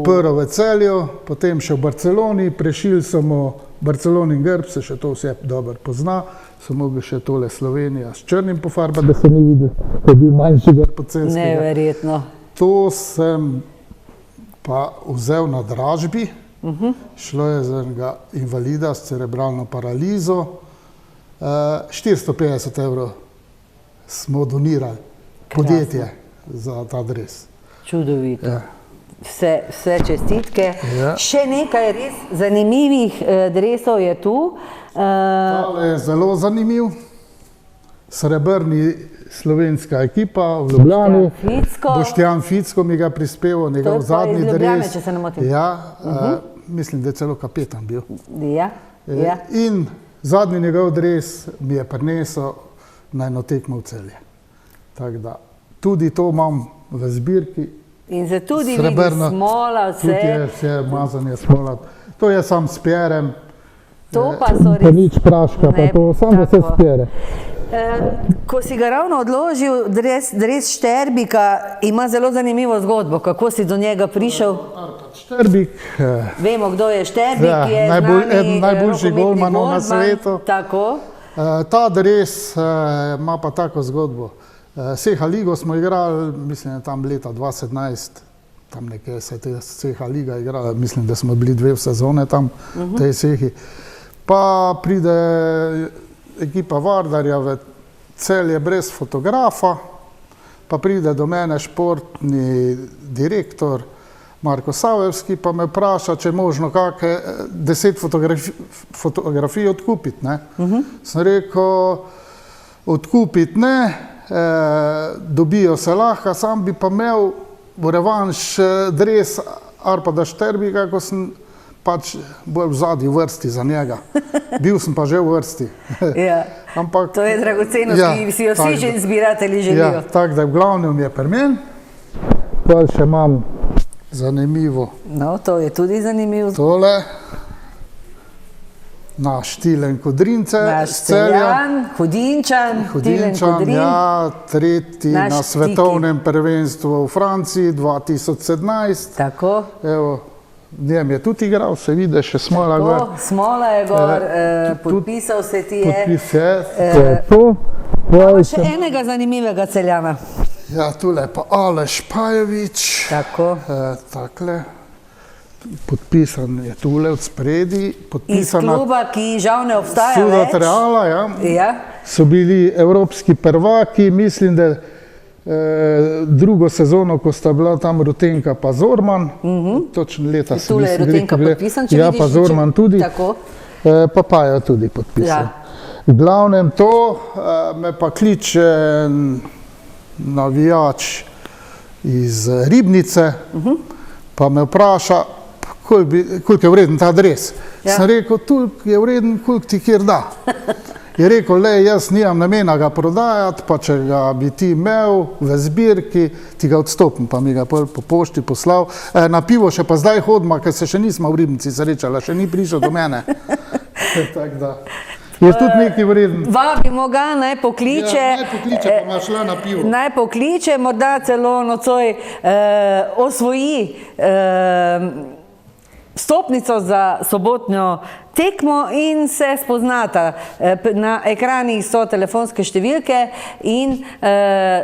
Prvo v Celju, potem še v Barceloni, prešili smo Barcelonin grb, se še to vse dobro pozna, so mogli še tole Slovenija s črnim pofarbati, da se ni videl, da je bil manjši grb od Celskega. Neverjetno. To sem pa vzel na dražbi, šlo je za enega invalida s cerebralno paralizo, 450 € smo donirali podjetje za ta dres. Čudovito. Vse čestitke. Še nekaj res zanimivih dresov je tu. Tale je zelo zanimiv. Srebrni slovenska ekipa v Ljubljani. Boštjan Ficko mi ga prispeval, njegov zadnji dres. To je pa iz Ljubljane, če se ne motim. Ja, mislim, da je celo kapetan bil. Ja. In zadnji njegov dres mi je prinesel na eno tekmo v Celje. Tako da tudi to imam v zbirki In se tudi srebrno, vidi smola, tudi vse. je vse mazanje smola. To je sam s perem, To pa so pa res. nič praška, pa Ne, to sam da se tako. spere. Ko si ga ravno odložil, dres Šterbika ima zelo zanimivo zgodbo. Kako si do njega prišel? Arpad Šterbik, Vemo, kdo je Šterbik, Ja, je eden najboljših rokometni golmanov na golman. svetu. Tako. ta dres ima pa tako zgodbo. Seha ligo smo igrali, mislim, da tam leta 2017, tam nekje se je Seha liga igrala, mislim, da smo bili 2 sezone tam v tej Sehi. Pa pride ekipa Vardarja v Celje brez fotografa, pa pride do mene športni direktor Marko Savevski, pa me vpraša, če je možno kakšne 10 fotografij odkupiti. Sem rekel, odkupiti ne, dobijo se lahko, sam bi pa imel v revanš dres Arpada Šterbika, ko sem pač bolj v zadnji vrsti za njega. Bil sem pa že v vrsti. Ja. Ampak, To je dragocenost, ki si jo vsi zbiratelji želijo. Ja, tako da v glavnem je pri meni. Pol še imam zanimivo No, to je tudi zanimivo. tole. Naš Tilen Kodrince Naš z Celja. Celjan, Hudinčan, Tilen Hudinčan, Kodrin. ja, tretji Naš na svetovnem prvenstvu v Franciji 2017. Tako. Evo, njem je tudi igral, se vidi, še Smola gor. To, Smola je gor, tudi podpisal se ti je. Podpis je, to je to. Imamo še enega zanimivega Celjana. Ja, tule pa Aleš Pajevič. Tako. Takle. Podpisan je tule od spredi. Iz Podpisana kluba, ki žal ne obstaja Sudat več. Reala, ja. Ja. So bili evropski prvaki, mislim, da drugo sezono, ko sta bila tam Rutenka pa Zorman, točno leta se Tule je nisem Rutenka rekel, podpisan, če ja, vidiš. pa Zorman tudi, Tako. pa Paja tudi podpisan. Ja. V glavnem to, me pa kliče navijač iz Ribnice, pa me vpraša, koliko je vreden ta dres. Ja. Sem rekel, toliko je vreden, koliko ti kjer da. Je rekel, le, jaz nimam namena ga prodajati, pa če ga bi ti imel v zbirki, ti ga odstopim, pa mi ga po pošti poslal. Na pivo še pa zdaj hodima, ker se še nismo v Ribnici srečala, še ni prišel do mene. Tako da, je tudi nekaj vreden. Vabimo ga, naj pokliče. Ja, naj pokliče, pa ima šla na pivo. Naj pokliče, morda celo nocoj osvoji vstopnico za sobotnjo tekmo in se spoznata. Na ekranih so telefonske številke in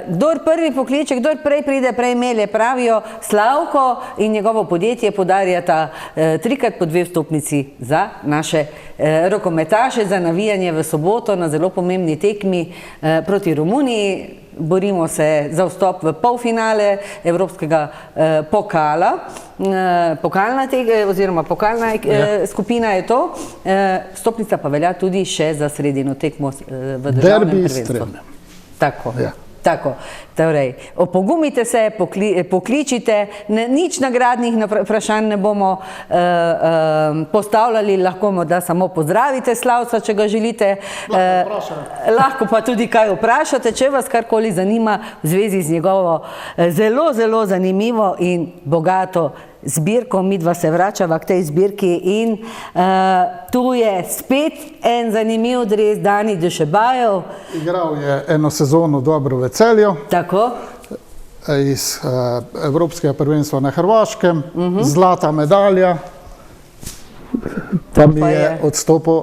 kdor prvi pokliče, kdor prej pride, prej melje, pravijo, Slavko in njegovo podjetje podarjata 3x po 2 vstopnici za naše rokometaše za navijanje v soboto na zelo pomembni tekmi proti Romuniji. Borimo se za vstop v polfinale Evropskega pokala. Pokalna skupina je to. Vstopnica pa velja tudi še za sredino tekmo v državnem Derbi iz prvenstvu. Trebnje. Tako. Ja. Tako, torej, opogumite se, pokličite, nič nagradnih vprašanj ne bomo postavljali, lahko morda samo pozdravite Slavca, če ga želite, lahko pa tudi kaj vprašate, če vas karkoli zanima v zvezi z njegovo zelo, zelo zanimivo in bogato zbirko. Midva se vračava k tej zbirki in tu je spet en zanimiv dres Dani Dušebajev. Igral je eno sezono dobro v Celju. Tako. Iz Evropskega prvenstva na Hrvaškem, zlata medalja, pa mi je odstopil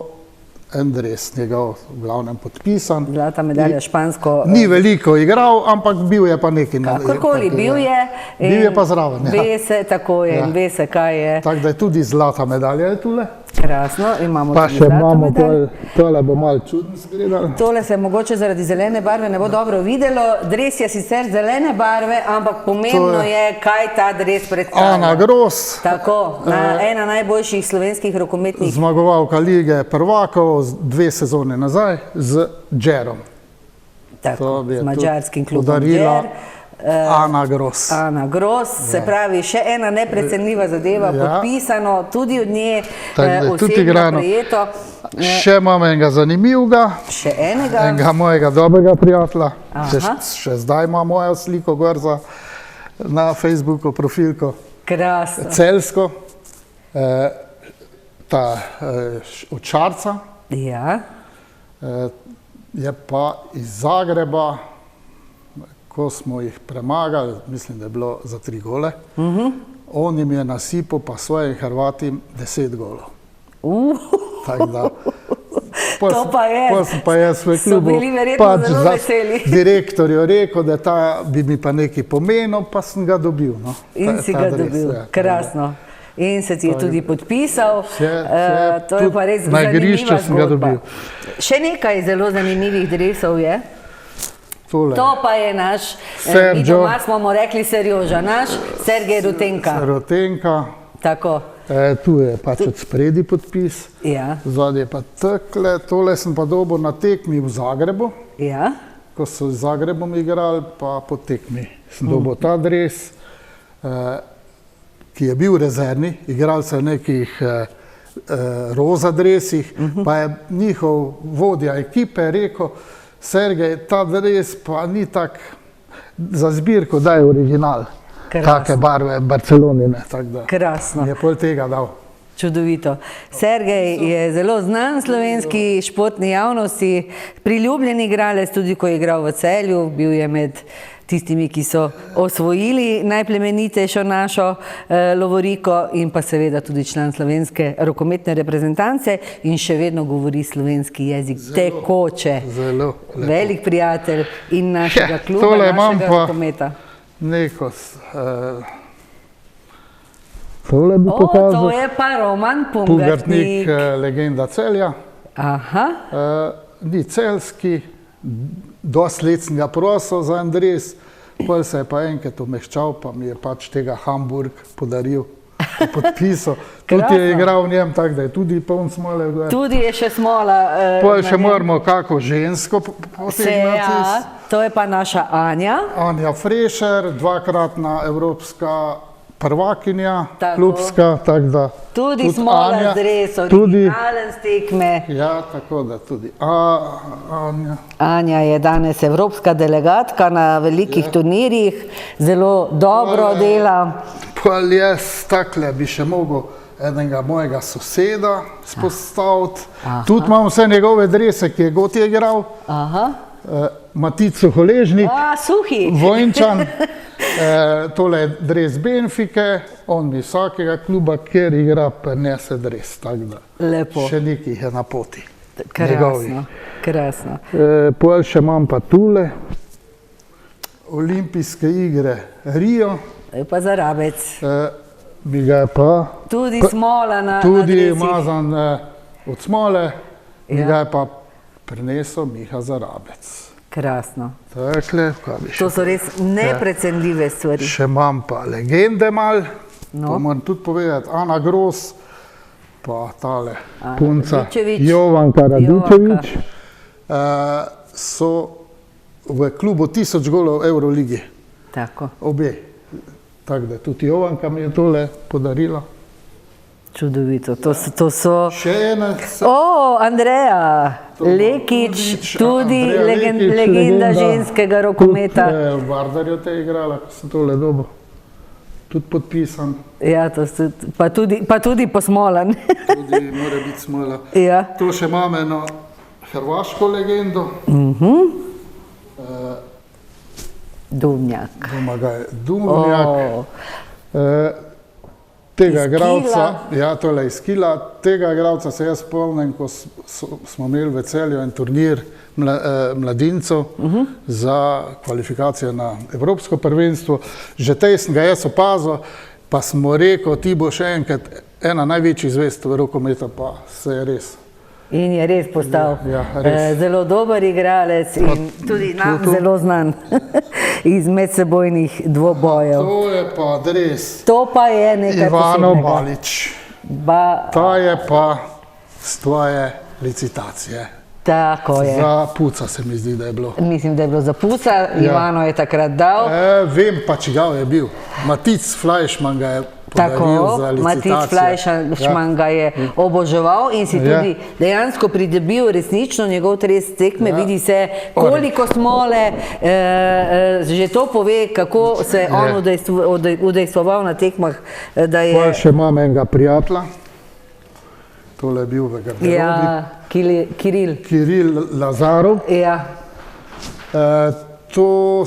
en dres, njegov v glavnem podpisan. Zlata medalja špansko. Ni veliko igral, ampak bil je pa neki. Kakorkoli bil je. Bil je pa zraven. Ve se, tako je, in ve se, kaj je. Tako da je tudi zlata medalja je tule. Krasno, imamo Pa tudi še zlato imamo, medaljo. tole bo malo čudno zgledalo. Tole se mogoče zaradi zelene barve ne bo dobro videlo. Dres je sicer zelene barve, ampak pomembno je, kaj ta dres predstavlja. Ana Gros, Tako, ena najboljših slovenskih rokometnih. zmagovalka lige prvakov 2 sezone nazaj z Džerom. Tako, z mađarskim klubom podarila Džer. Ana Gros. Ana Gros, se pravi, še ena neprecenljiva zadeva, podpisano, tudi od nje osebno prijeto. Še imam enega zanimivega, Še enega. enega mojega dobrega prijatelja, še zdaj ima mojo sliko gor za na Facebooku profilko. Krasno. Celjsko, od Šarca, Ja. je pa iz Zagreba, ko smo jih premagali, mislim, da je bilo za 3 gole, on jim je nasipal pa svojim Hrvatim 10 golov. Tako da, To pa je. Pol sem pa jaz v So klubu bili verjetno zelo veseli. direktorju rekel, da ta bi mi pa nekaj pomenil, pa sem ga dobil. No. In si ga dobil, krasno. In se ti je tudi podpisal, to je pa res na igrišču zanimiva sem ga zgodba. dobil. Še nekaj zelo zanimivih dresov je. Tole. To pa je naš, mi Sergio. doma smo mu rekli Serjoža, naš Sergej Rutenka. Rotenka, Tako, tu je pač od spredi podpis, ja, zadnje pa takle, tole sem pa dobil na tekmi v Zagrebu, ja, ko so z Zagrebom igrali, pa po tekmi sem dobil ta dres, ki je bil rezervni, igrali so v nekih roza dresih, pa je njihov vodja ekipe rekel, Sergej, ta dres pa ni tak za zbirko, daj original. Take barve Barcelonine, tako da krasno. je pol tega dal. Čudovito. Sergej je zelo znan slovenski športni javnosti, priljubljen igralec, tudi ko je igral v Celju, bil je med tistimi, ki so osvojili najplemenitejšo našo lovoriko in pa seveda tudi član slovenske rokometne reprezentance in še vedno govori slovenski jezik tekoče. Zelo lepo. Velik prijatelj in našega kluba, tole imam našega pa rokometa. neko, tole bi pokazal. To je pa Roman Pungartnik, Pungartnik. legenda Celja. Aha, Ni celjski, dosti let sem ga prosil za en dres, pol se je pa enkrat umeščal, pa mi je pač tega Hamburg podaril, podpisal. Tudi je Krasno. igral v njem, tako da je tudi poln smole. tudi je še smola. Pol še na njem. moramo kako žensko potegnati. To je pa naša Anja. Anja Frešer, dvakratna evropska prvakinja, Tako. klubska, tako da. Tudi smola Anja, z dresom, tudi, originalen s tekme. ja, tako da tudi. Anja. Anja je danes evropska delegatka na velikih turnirjih, zelo dobro dela. Pol jaz takle bi še mogel enega mojega soseda spostaviti. Tudi imam vse njegove drese, ki je Goti igral. Aha. Matico Holežnik, Suhi. Vojnčan, tole je dres Benfike, on mi vsakega kluba, kjer igra, prinese dres, tako da. Lepo. Še nekih je na poti. Krasno, krasno. Pol še imam pa tule, olimpijske igre Rio, To je pa Zarabec. bi ga pa Tudi smola na tudi dresih. umazan od smole, bi Ja. ga je pa prinesel Miha Zarabec. Krasno. Takle, kaj bi še? To so res neprecenljive stvari. Še imam pa legende mal, No. to moram tudi povedati, Ana Gros, pa tale punca Radičević. Jovanka Radičević, so v klubu 1000 golov Euroligi, Tako, obe. Tako da tudi Jovanka mi je tole podarila. čudovito. To so... Še ena, Andreja Lekić, tudi Andreja Lekić, legenda ženskega rokometa. Tudi v Vardarju te je igrala, ko sem tole dobil. Tudi podpisan, Ja, pa tudi posmolan. tudi mora biti smola. Ja. To še imam eno hrvaško legendo. Duvnjak. Duvnjak. Tega igralca, ja, tole iz Kila, tega igralca se jaz spomnim, ko smo imeli v Celju en turnir mladincev za kvalifikacije na Evropsko prvenstvo. Že tej sem ga jaz opazil, pa sem mu rekel, ti bo še enkrat ena največjih zvezd v rokometu, pa se je res. In je res postal res. zelo dober igralec in tudi nam zelo znan iz medsebojnih dvobojev. To je pa dres To pa je nekaj Ivano posebnega. Balič. Ba, Ta je pa z tvoje licitacije. tako je. Za puca se mi zdi, da je bilo. Mislim, da je bilo za puca, Ivano je takrat dal. Vem pa, čigav je bil. Matic Fleischmann ga je podaril za licitacijo. Matic Flajšman ga je oboževal in si tudi dejansko pridobil resnično njegov dres tekme. Vidi se, koliko smole, že to pove, kako se je on udejstvoval na tekmah. Pa še imam enega prijatelja, tole je bil v garderobi. Ja, Kiril Lazarov. Ja. To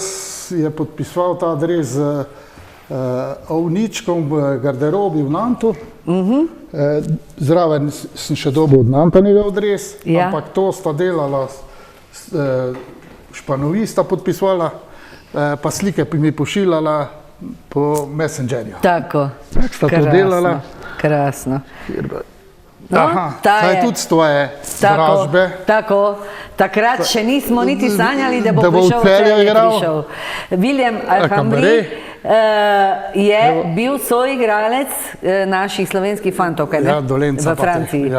je podpisoval ta dres z ovničkom v garderobi v Nantu. Zraven sem še dobil od Nanta njegov dres, ampak to sta delala, španovista podpisovala, pa slike mi pošiljala po Messengerju. Tako, sta to delala. Krasno. Saj tudi s tvoje dražbe. Tako, takrat še nismo niti sanjali, da bo prišel v Celje. William Alhambri je bil soigralec naših slovenskih fantov, kaj ne? V Franciji.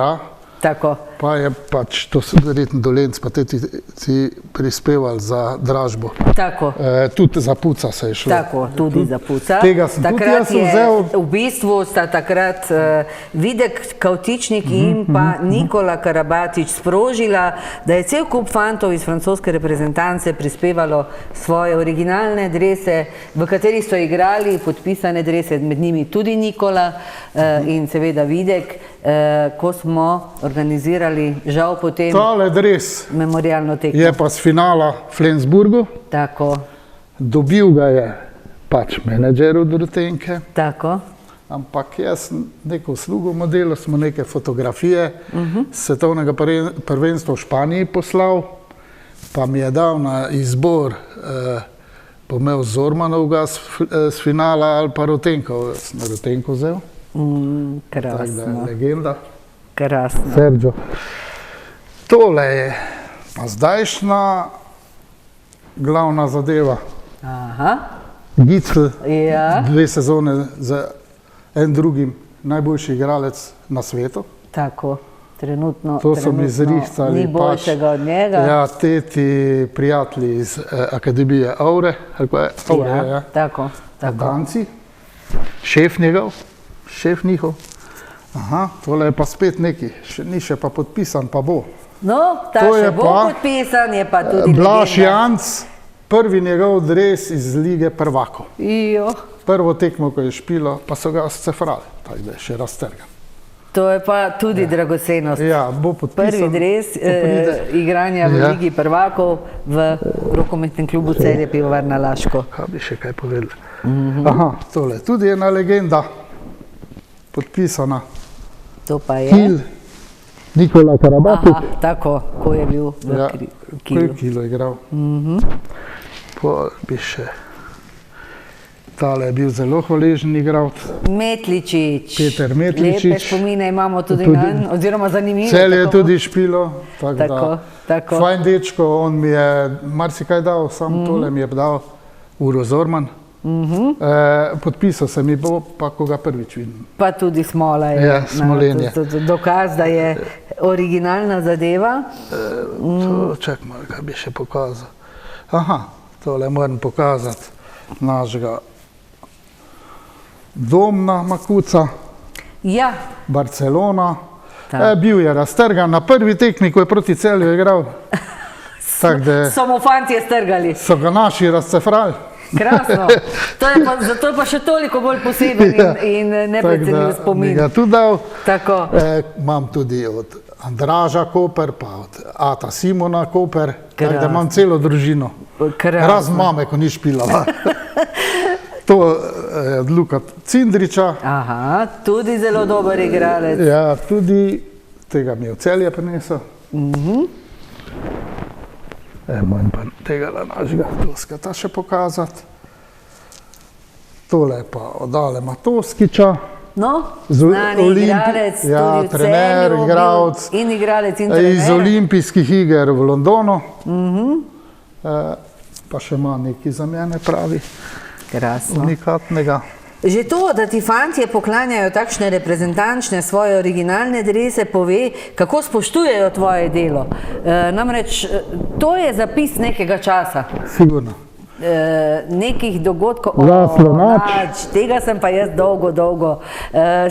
Tako. Pa je pač, to so verjetno Dolenc, pa te si prispevali za dražbo. Tako. Tudi za Puca se je šlo. Tako, tudi za Puca. Tega sem tudi jaz vzel. V bistvu sta takrat Videk Kavtičnik in pa Nikola Karabatič sprožila, da je cel kup fantov iz francoske reprezentance prispevalo svoje originalne drese, v katerih so igrali podpisane drese, med njimi tudi Nikola in seveda Videk, ko smo organizirali žal potem memorialno tekmo. Je pa z finala v Flensburgu. Tako. Dobil ga je pač menedžer od Rutenke. Tako. Ampak jaz neko uslugo modelu, smo neke fotografije svetovnega prvenstva v Španiji poslal, pa mi je dal na izbor pomel Zormanovga z finala ali pa Rutenko. Sem Rutenko vzel. Krasno. Tak da je legenda. Krasno. Sergio. Tole je pa zdajšnja glavna zadeva. Gicl, 2 sezone z en drugim najboljši igralec na svetu. Tako, trenutno to so mi zrihtali. Ni boljšega od njega. Ja, teti prijatelji iz Akademije Aure. Ja, tako. Danci, šef njegov, šef njihov. Aha, tole je pa spet neki, ni še pa podpisan, pa bo. No, ta še bo podpisan, je pa tudi legenda. Blaž Janc, prvi njegov dres iz Lige prvakov. Prvo tekmo, ko je špilo, pa so ga scefrali, tako da je še raztrgan. To je pa tudi dragocenost. Ja, bo podpisan. Prvi dres igranja v Ligi prvakov v rokometnem klubu Celje Pivovarna Laško. Kaj bi še kaj povedali? Aha, tole, tudi ena legenda podpisana. To pa je? Kil, Nikola Karabatič. Aha, tako, ko je bil v Kilu. Ko je Kilo igral. Pa bi še, tale je bil zelo hvaležen igralec. Metličič. Peter Metličič. Lepe spomine imamo tudi nanj, oziroma zanimive. Celje je tudi špilo. Tako. Fajn dečko, on mi je marsikaj dal, sam tole mi je dal Uro Zorman. Podpisal se mi bo, pa ko ga prvič vidim. Pa tudi smola je. Ja, smolenje. Dokaz, da je originalna zadeva. Čak malo, kaj bi še pokazal. Aha, tole moram pokazati našega Domna Makuca. Ja. Barcelona. Bil je raztrgan na prvi tekmi, ko je proti Celju igral. So mu fantje strgali. So ga naši razcefrali. Krasno. Zato je pa še toliko bolj poseben in neprecenljiv spomin. Mi ga tudi dal. Tako. Imam tudi od Andraža Koper, pa od Ata Simona Koper. Tako da imam celo družino. Razen mame, ko ni špilala. To je od Luka Cindriča. Aha, tudi zelo dober igralec. Ja, tudi tega mi je v Celje prinesel. Moram pa tega našega Toskata še pokazati. Tole je pa od Ale Matoskiča. No, znani igralec, tudi v Celju, in igralec in trener. Iz olimpijskih iger v Londonu. Pa še ima nekaj za mene, pravi. Krasno. Unikatnega. Že to, da ti fantje poklanjajo takšne reprezentančne svoje originalne drese, pove, kako spoštujejo tvoje delo. Namreč, to je zapis nekega časa. Sigurno. nekih dogodkov, Slonač. Tega sem pa jaz dolgo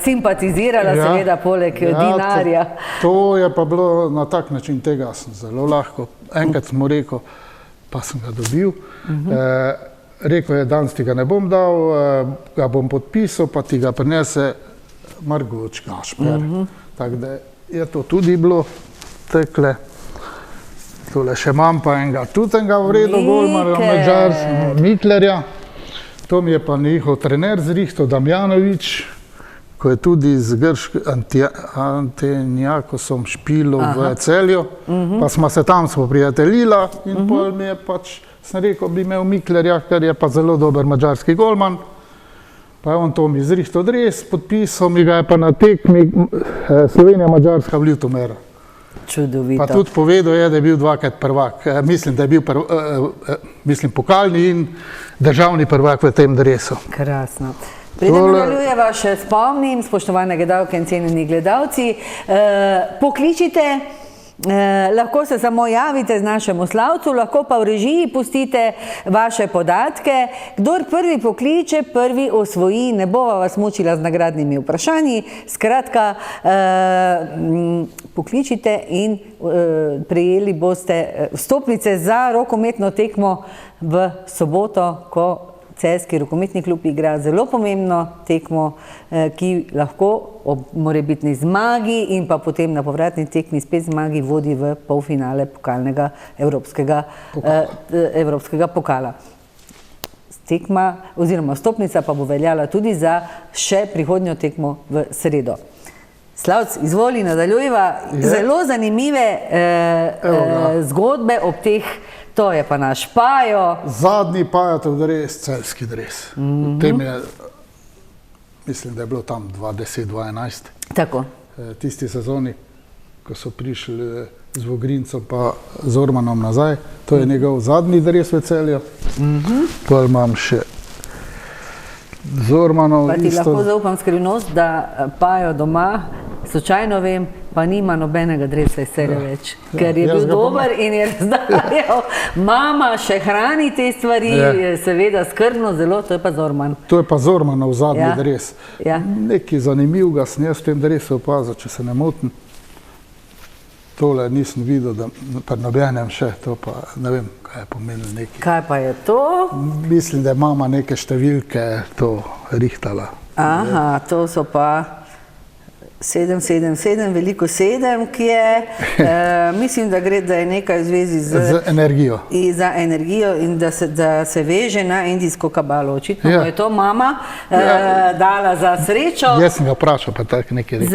simpatizirala, seveda poleg dinarja. To je pa bilo na tak način, tega sem zelo lahko. Enkrat smo rekel, pa sem ga dobil. Rekel je, danes ti ga ne bom dal, ga bom podpisal, pa ti ga prinese Margoč Gašper. Tako da je to tudi bilo tekle. Tole še imam pa enega tutenga vredo golmana, Miklerja. To mi je pa njihov trener zrihtal, Damjanovič, ko je tudi z Antenjakosom špilo v Celju. Pa smo se tam prijateljila in pol mi je pač, sem rekel, bi imel Miklerja, ker je pa zelo dober mađarski golman. Pa je on to mi zrihtal dres, podpisal mi ga je pa na tekmi Slovenija-Mađarska v Ljutomeru. Čudovito. Pa tudi povedal je, da je bil dvakrat prvak. Mislim, da je bil pokalni in državni prvak v tem dresu. Krasno. Preden nadaljujeva, še spomnim, spoštovane gledalke in cenjeni gledalci, pokličite, lahko se samo javite z našemu slavcu, lahko pa v režiji pustite vaše podatke. Kdor prvi pokliče, prvi osvoji, ne bova vas mučila z nagradnimi vprašanji. Skratka, pokličite in prejeli boste vstopnice za rokometno tekmo v soboto, ko Celjski rokometni klub igra zelo pomembno tekmo, ki lahko ob morebitni zmagi in pa potem na povratni tekmi spet zmagi vodi v polfinale pokalnega evropskega pokala. Tekma oziroma vstopnica pa bo veljala tudi za še prihodnjo tekmo v sredo. Slavc, izvoli, nadaljujeva. Zelo zanimive zgodbe ob teh. To je pa naš Pajo. Zadnji Pajotov dres, celjski dres. Tem je, mislim, da je bilo tam 2010-2011. Tako. Tisti sezoni, ko so prišli z Vogrincem pa z Ormanom nazaj. To je njegov zadnji dres v Celju. Pol imam še z Ormanom. Pa ti lahko zaupam skrivnost, da Pajo doma, slučajno vem, pa nima nobenega dresa iz Celja več, ker je bil dober in je razdajal. Mama še hrani te stvari, seveda skrbno zelo, to je pa Zorman. To je pa Zormanov zadnji dres. Nekaj zanimivega sem jaz v tem dresu opazil, če se ne motim. Tole nisem videl, da pa nobenem še, to pa ne vem, kaj je pomenilo nekaj. Kaj pa je to? Mislim, da je mama neke številke to rihtala. Aha, to so pa 777, veliko 7, ki je, mislim, da gre, da je nekaj v zvezi z energijo. Za energijo in da se veže na indijsko kabalo. Očitno mu je to mama dala za srečo. Jaz sem ga vprašal, pa tako nekaj rekel.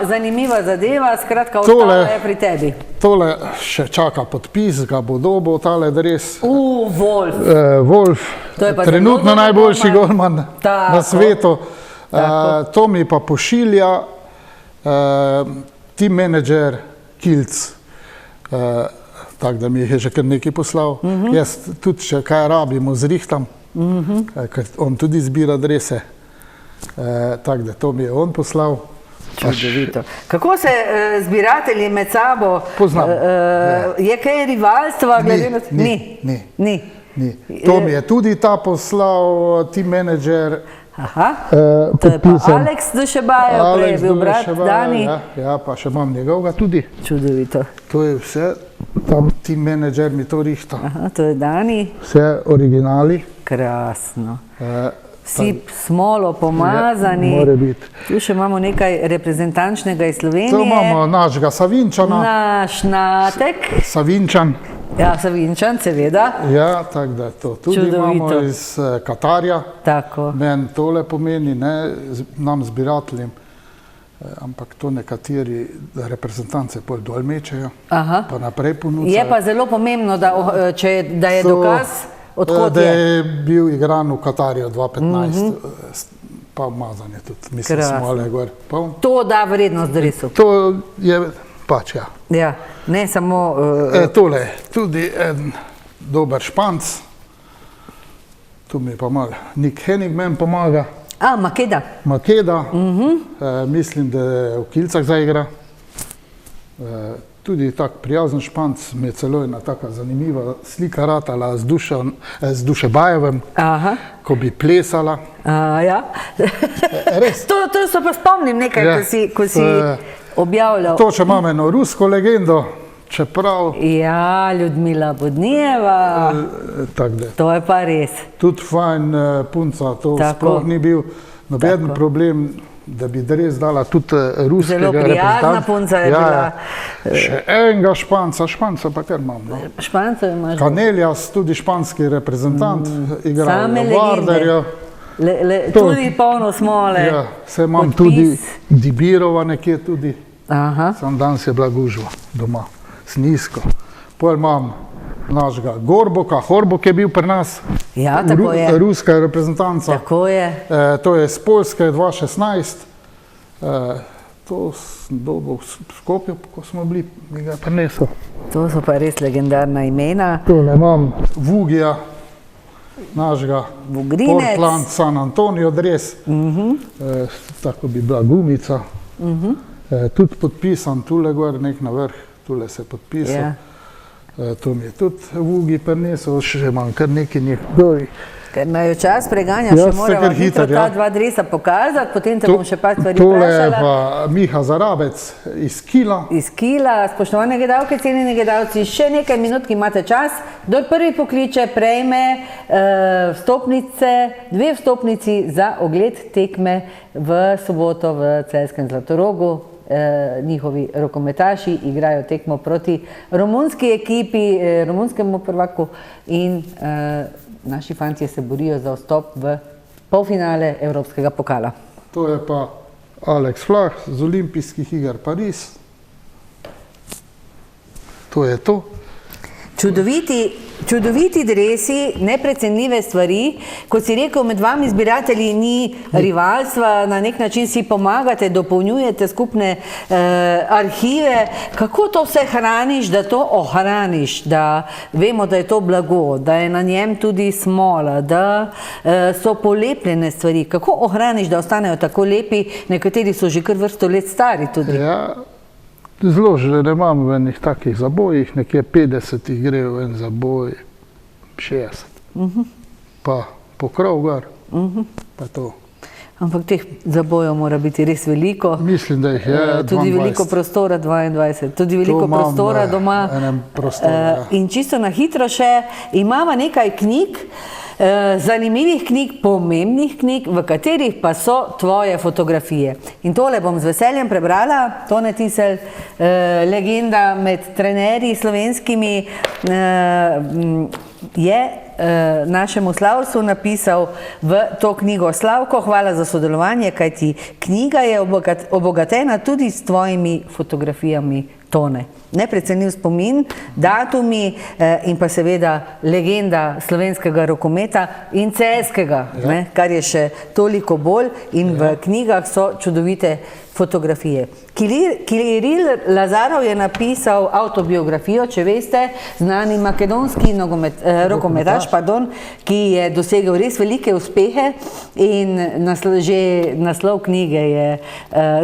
Zanimiva zadeva, skratka, ostala je pri tebi. Tole še čaka podpis, ga bo dobil tale dres. Wolf. Wolf, trenutno najboljši golman na svetu. To mi pa pošilja team manager Kilc, tako da mi je že kar nekaj poslal. Jaz tudi, če kaj rabimo, zrihtam, ker on tudi zbira drese, tako da to mi je on poslal. Čudovito. Kako se zbiratelji med sabo poznamo? Je kaj rivalstva? Ni. To mi je tudi ta poslal team manager. Aha, to je pa Aleks Dušebajev, prej je bil brat Dani. Ja, pa še imam njegovega tudi. Čudovito. To je vse, tam team manager mi to rihta. Aha, to je Dani. Vse originali. Krasno. Vsi smolo pomazani. More biti. Tu še imamo nekaj reprezentančnega iz Slovenije. To imamo našega Savinčana. Naš Natek. Savinčan. Ja, Savinčan, seveda. Ja, tako da to tudi imamo iz Katarja. Tako. Meni tole pomeni, ne nam zbirateljem, ampak to nekateri reprezentance pol dol mečejo, pa naprej ponucajo. Je pa zelo pomembno, da je dokaz, odkot je. Da je bil igran v Katarju 2015, pa umazan je tudi, mislim, smole gor. To da vrednost dresu. To je pač, ja. Ja, ne samo... Tole je tudi en dober Španc. Tu mi pa malo Nick Henigman pomaga. Makeda. Makeda. Mislim, da v Kilcah zaigra. tudi tak prijazen Španc, mi je celo ena taka zanimiva slika ratala z Dušebajevem, ko bi plesala. Ja. Res. To se pa spomnim nekaj, ko si objavljal. To, če imam eno rusko legendo, čeprav... Ja, Ljudmila Bodnijeva. To je pa res. Tudi fajn punca, to sploh ni bil noben problem, da bi res dala tudi ruskega reprezentanta. Zelo prijazna punca je bila. Še enega Španca pa kar imam. Španca imaš. Canellas, tudi španski reprezentant, igrajo v Vardarju. Tudi polno smole. Ja, se imam tudi Dibirova nekje tudi. Sam danes je bila gužva doma, s nizko. Potem imam našega Gorboka, Horbok je bil pri nas, ruska reprezentanca. Tako je. To je z Poljske 2016. To sem dobil v Skopju, ko smo bili, mi ga prinesel. To so pa res legendarna imena. Tole imam Vugija, našega Portland, San Antonio dres. Tako bi bila gumica. Tudi podpisan, tule gor, nek na vrh, tule se je podpisal. To mi je tudi Vugi prinesel, še imam kar nekaj njegovih. Ker naj čas preganja, še moramo hitro ta dva dresa pokazati, potem te bom še par stvari vprašala. Tole je pa Miha Zarabec iz Kila. Iz Kila, spoštovane gledalke, cenjeni gledalci, še nekaj minut, ki imate čas. Kdor prvi pokliče, prejme vstopnice, 2 vstopnici za ogled tekme v soboto v Celjskem Zlatorogu. Njihovi rokometaši igrajo tekmo proti romunski ekipi, romunskemu prvaku in naši fantje se borijo za vstop v polfinale Evropskega pokala. To je pa Alex Flah z Olimpijskih iger Pariz. To je to. Čudoviti dresi, neprecenljive stvari. Kot si rekel, med vami zbiratelji ni rivalstva, na nek način si pomagate, dopolnjujete skupne arhive. Kako to vse hraniš, da to ohraniš, da vemo, da je to blago, da je na njem tudi smola, da so polepljene stvari. Kako ohraniš, da ostanejo tako lepi, nekateri so že kar vrsto let stari tudi? Ja. Zelo že ne imam v enih takih zabojih, nekje 50 gre v en zaboj, 60. Pa pokrov gor, pa to. Ampak teh zabojev mora biti res veliko. Mislim, da jih je 22. Tudi veliko prostora, 22. Tudi veliko prostora doma. In čisto na hitro še, imamo nekaj knjig, zanimivih knjig, pomembnih knjig, v katerih pa so tvoje fotografije. In tole bom z veseljem prebrala. Tone Tiselj, legenda med trenerji slovenskimi, je našemu Slavcu napisal v to knjigo. Slavko, hvala za sodelovanje, kajti knjiga je obogatena tudi s tvojimi fotografijami, Tone. Neprecenljiv spomin, datumi in pa seveda legenda slovenskega rokometa in celjskega, kar je še toliko bolj, in v knjigah so čudovite fotografije. Kiril Lazarov je napisal avtobiografijo, če veste, znani makedonski rokometaš, ki je dosegel res velike uspehe, in že naslov knjige je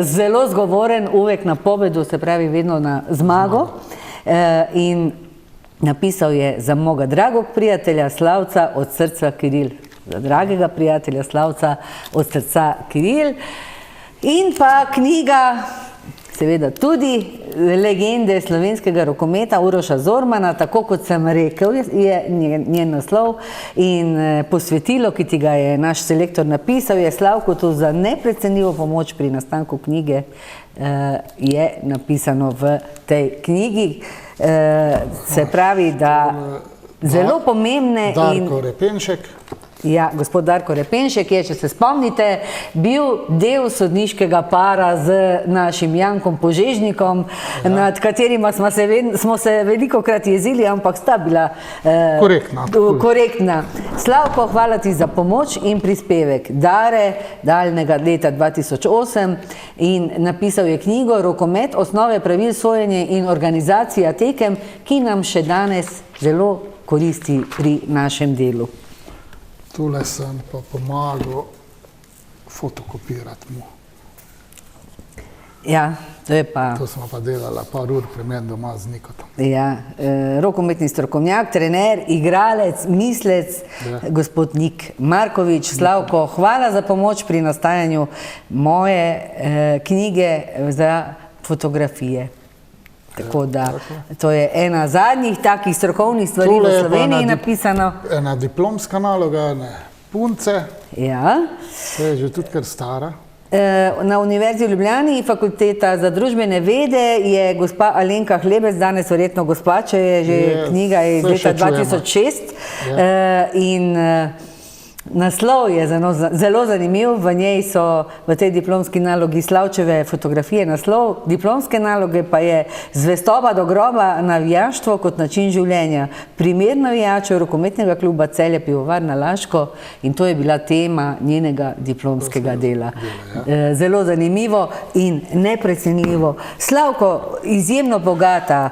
zelo zgovoren, uvek na pobedu, se pravi vedno na zmago, in napisal je: za moga dragog prijatelja Slavca od srca Kiril. Za dragega prijatelja Slavca od srca Kiril. In pa knjiga, seveda tudi legende slovenskega rokometa Uroša Zormana, tako kot sem rekel, je njen naslov, in posvetilo, ki ti ga je naš selektor napisal, je Slavkotu za neprecenljivo pomoč pri nastanku knjige, je napisano v tej knjigi. Se pravi, da zelo pomembne in... Darko Repenšek. Ja, gospod Darko Repenšek je, če se spomnite, bil del sodniškega para z našim Jankom Požežnikom, nad katerima smo se velikokrat jezili, ampak sta bila korektna. Slavko, hvala ti za pomoč in prispevek. Dare, daljnega leta 2008, in napisal je knjigo Rokomet, osnove pravil sojenja in organizacija tekem, ki nam še danes zelo koristi pri našem delu. Tule sem pa pomagal fotokopirati mu. Ja, to je pa... To smo pa delali par ur pri meni doma z Nikotom. Ja, rokometni strokovnjak, trener, igralec, mislec, gospod Nik Markovič. Slavko, hvala za pomoč pri nastajanju moje knjige za fotografije. Tako da, to je ena zadnjih takih strokovnih stvari v Sloveniji napisano. Ena diplomska naloga, ene punce. Ja. To je že tudi kar stara. Na Univerzi v Ljubljani, Fakulteta za družbene vede, je gospa Alenka Hlebec, danes verjetno gospa, če je že knjiga iz leta 2006. In naslov je zelo zanimiv, v njej so v tej diplomski nalogi Slavčeve fotografije. Naslov diplomske naloge pa je Zvestoba do groba, navijaštvo kot način življenja. Primer navijačev rokometnega kluba Celje Pivovarna Laško, in to je bila tema njenega diplomskega dela. Zelo zanimivo in neprecenljivo. Slavko, izjemno bogata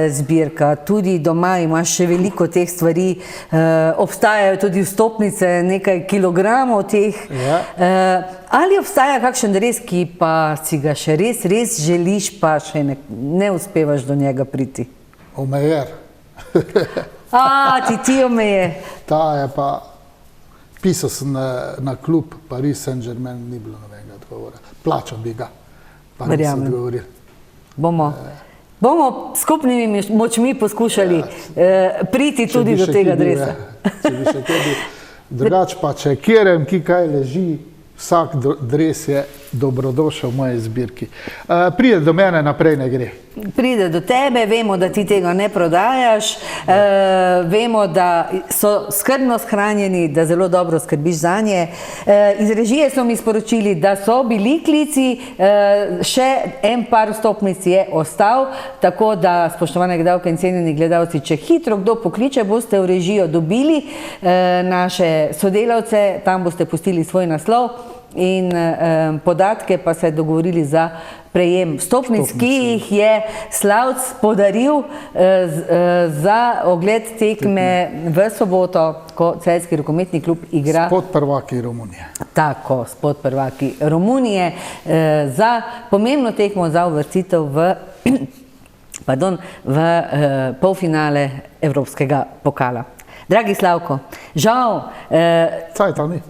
zbirka, tudi doma imaš še veliko teh stvari, obstajajo tudi vstopnice, nekaj kilogramov teh. Ali obstaja kakšen dres, ki pa si ga še res želiš, pa še ne uspevaš do njega priti? Omejer. Ti omeje. Ta je pa, pisal sem na klub Paris Saint-Germain, ni bilo nobenega odgovora. Plačal bi ga, pa niso odgovorili. Bomo skupnimi močmi poskušali priti tudi do tega dresa. Če bi še tudi drugače pa, če kjerem, ki kaj leži, vsak dres je dobrodošel v moji zbirki. Pride do mene, naprej ne gre. Pride do tebe, vemo, da ti tega ne prodajaš, vemo, da so skrbno shranjeni, da zelo dobro skrbiš zanje. Iz režije so mi sporočili, da so bili klici, še en par vstopnic je ostal, tako da, spoštovane gledalke in cenjeni gledalci, če hitro kdo pokliče, boste v režijo dobili naše sodelavce, tam boste pustili svoj naslov in podatke pa se dogovorili za prejem vstopnic, ki jih je Slavc podaril za ogled tekme v soboto, ko Celjski rokometni klub igra s podprvaki Romunije. Tako, s podprvaki Romunije za pomembno tekmo za uvrstitev v polfinale Evropskega pokala. Dragi Slavko, žal,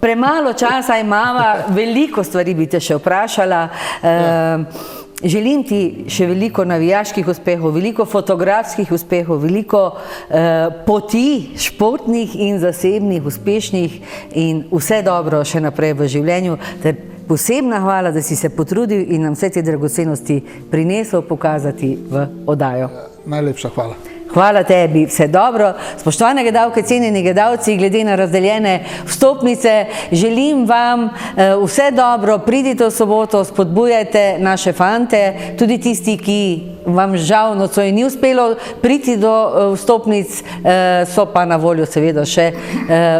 premalo časa imava, veliko stvari bi te še vprašala. Želim ti še veliko navijaških uspehov, veliko fotografskih uspehov, veliko poti športnih in zasebnih, uspešnih in vse dobro še naprej v življenju. Ter posebna hvala, da si se potrudil in nam vse te dragocenosti prinesel pokazati v oddajo. Najlepša hvala. Hvala tebi, vse dobro. Spoštovane gledalke, cenjeni gledalci, glede na razdeljene vstopnice, želim vam vse dobro, pridite v soboto, spodbujajte naše fante, tudi tisti, ki vam žal nocoj ni uspelo priti do vstopnic, so pa na voljo seveda še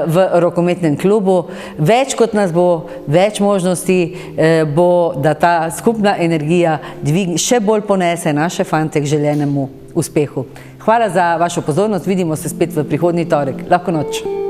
v rokometnem klubu. Več kot nas bo, več možnosti bo, da ta skupna energija še bolj ponese naše fante k želenemu uspehu. Hvala za vašo pozornost, vidimo se spet v prihodnji torek. Lahko noč.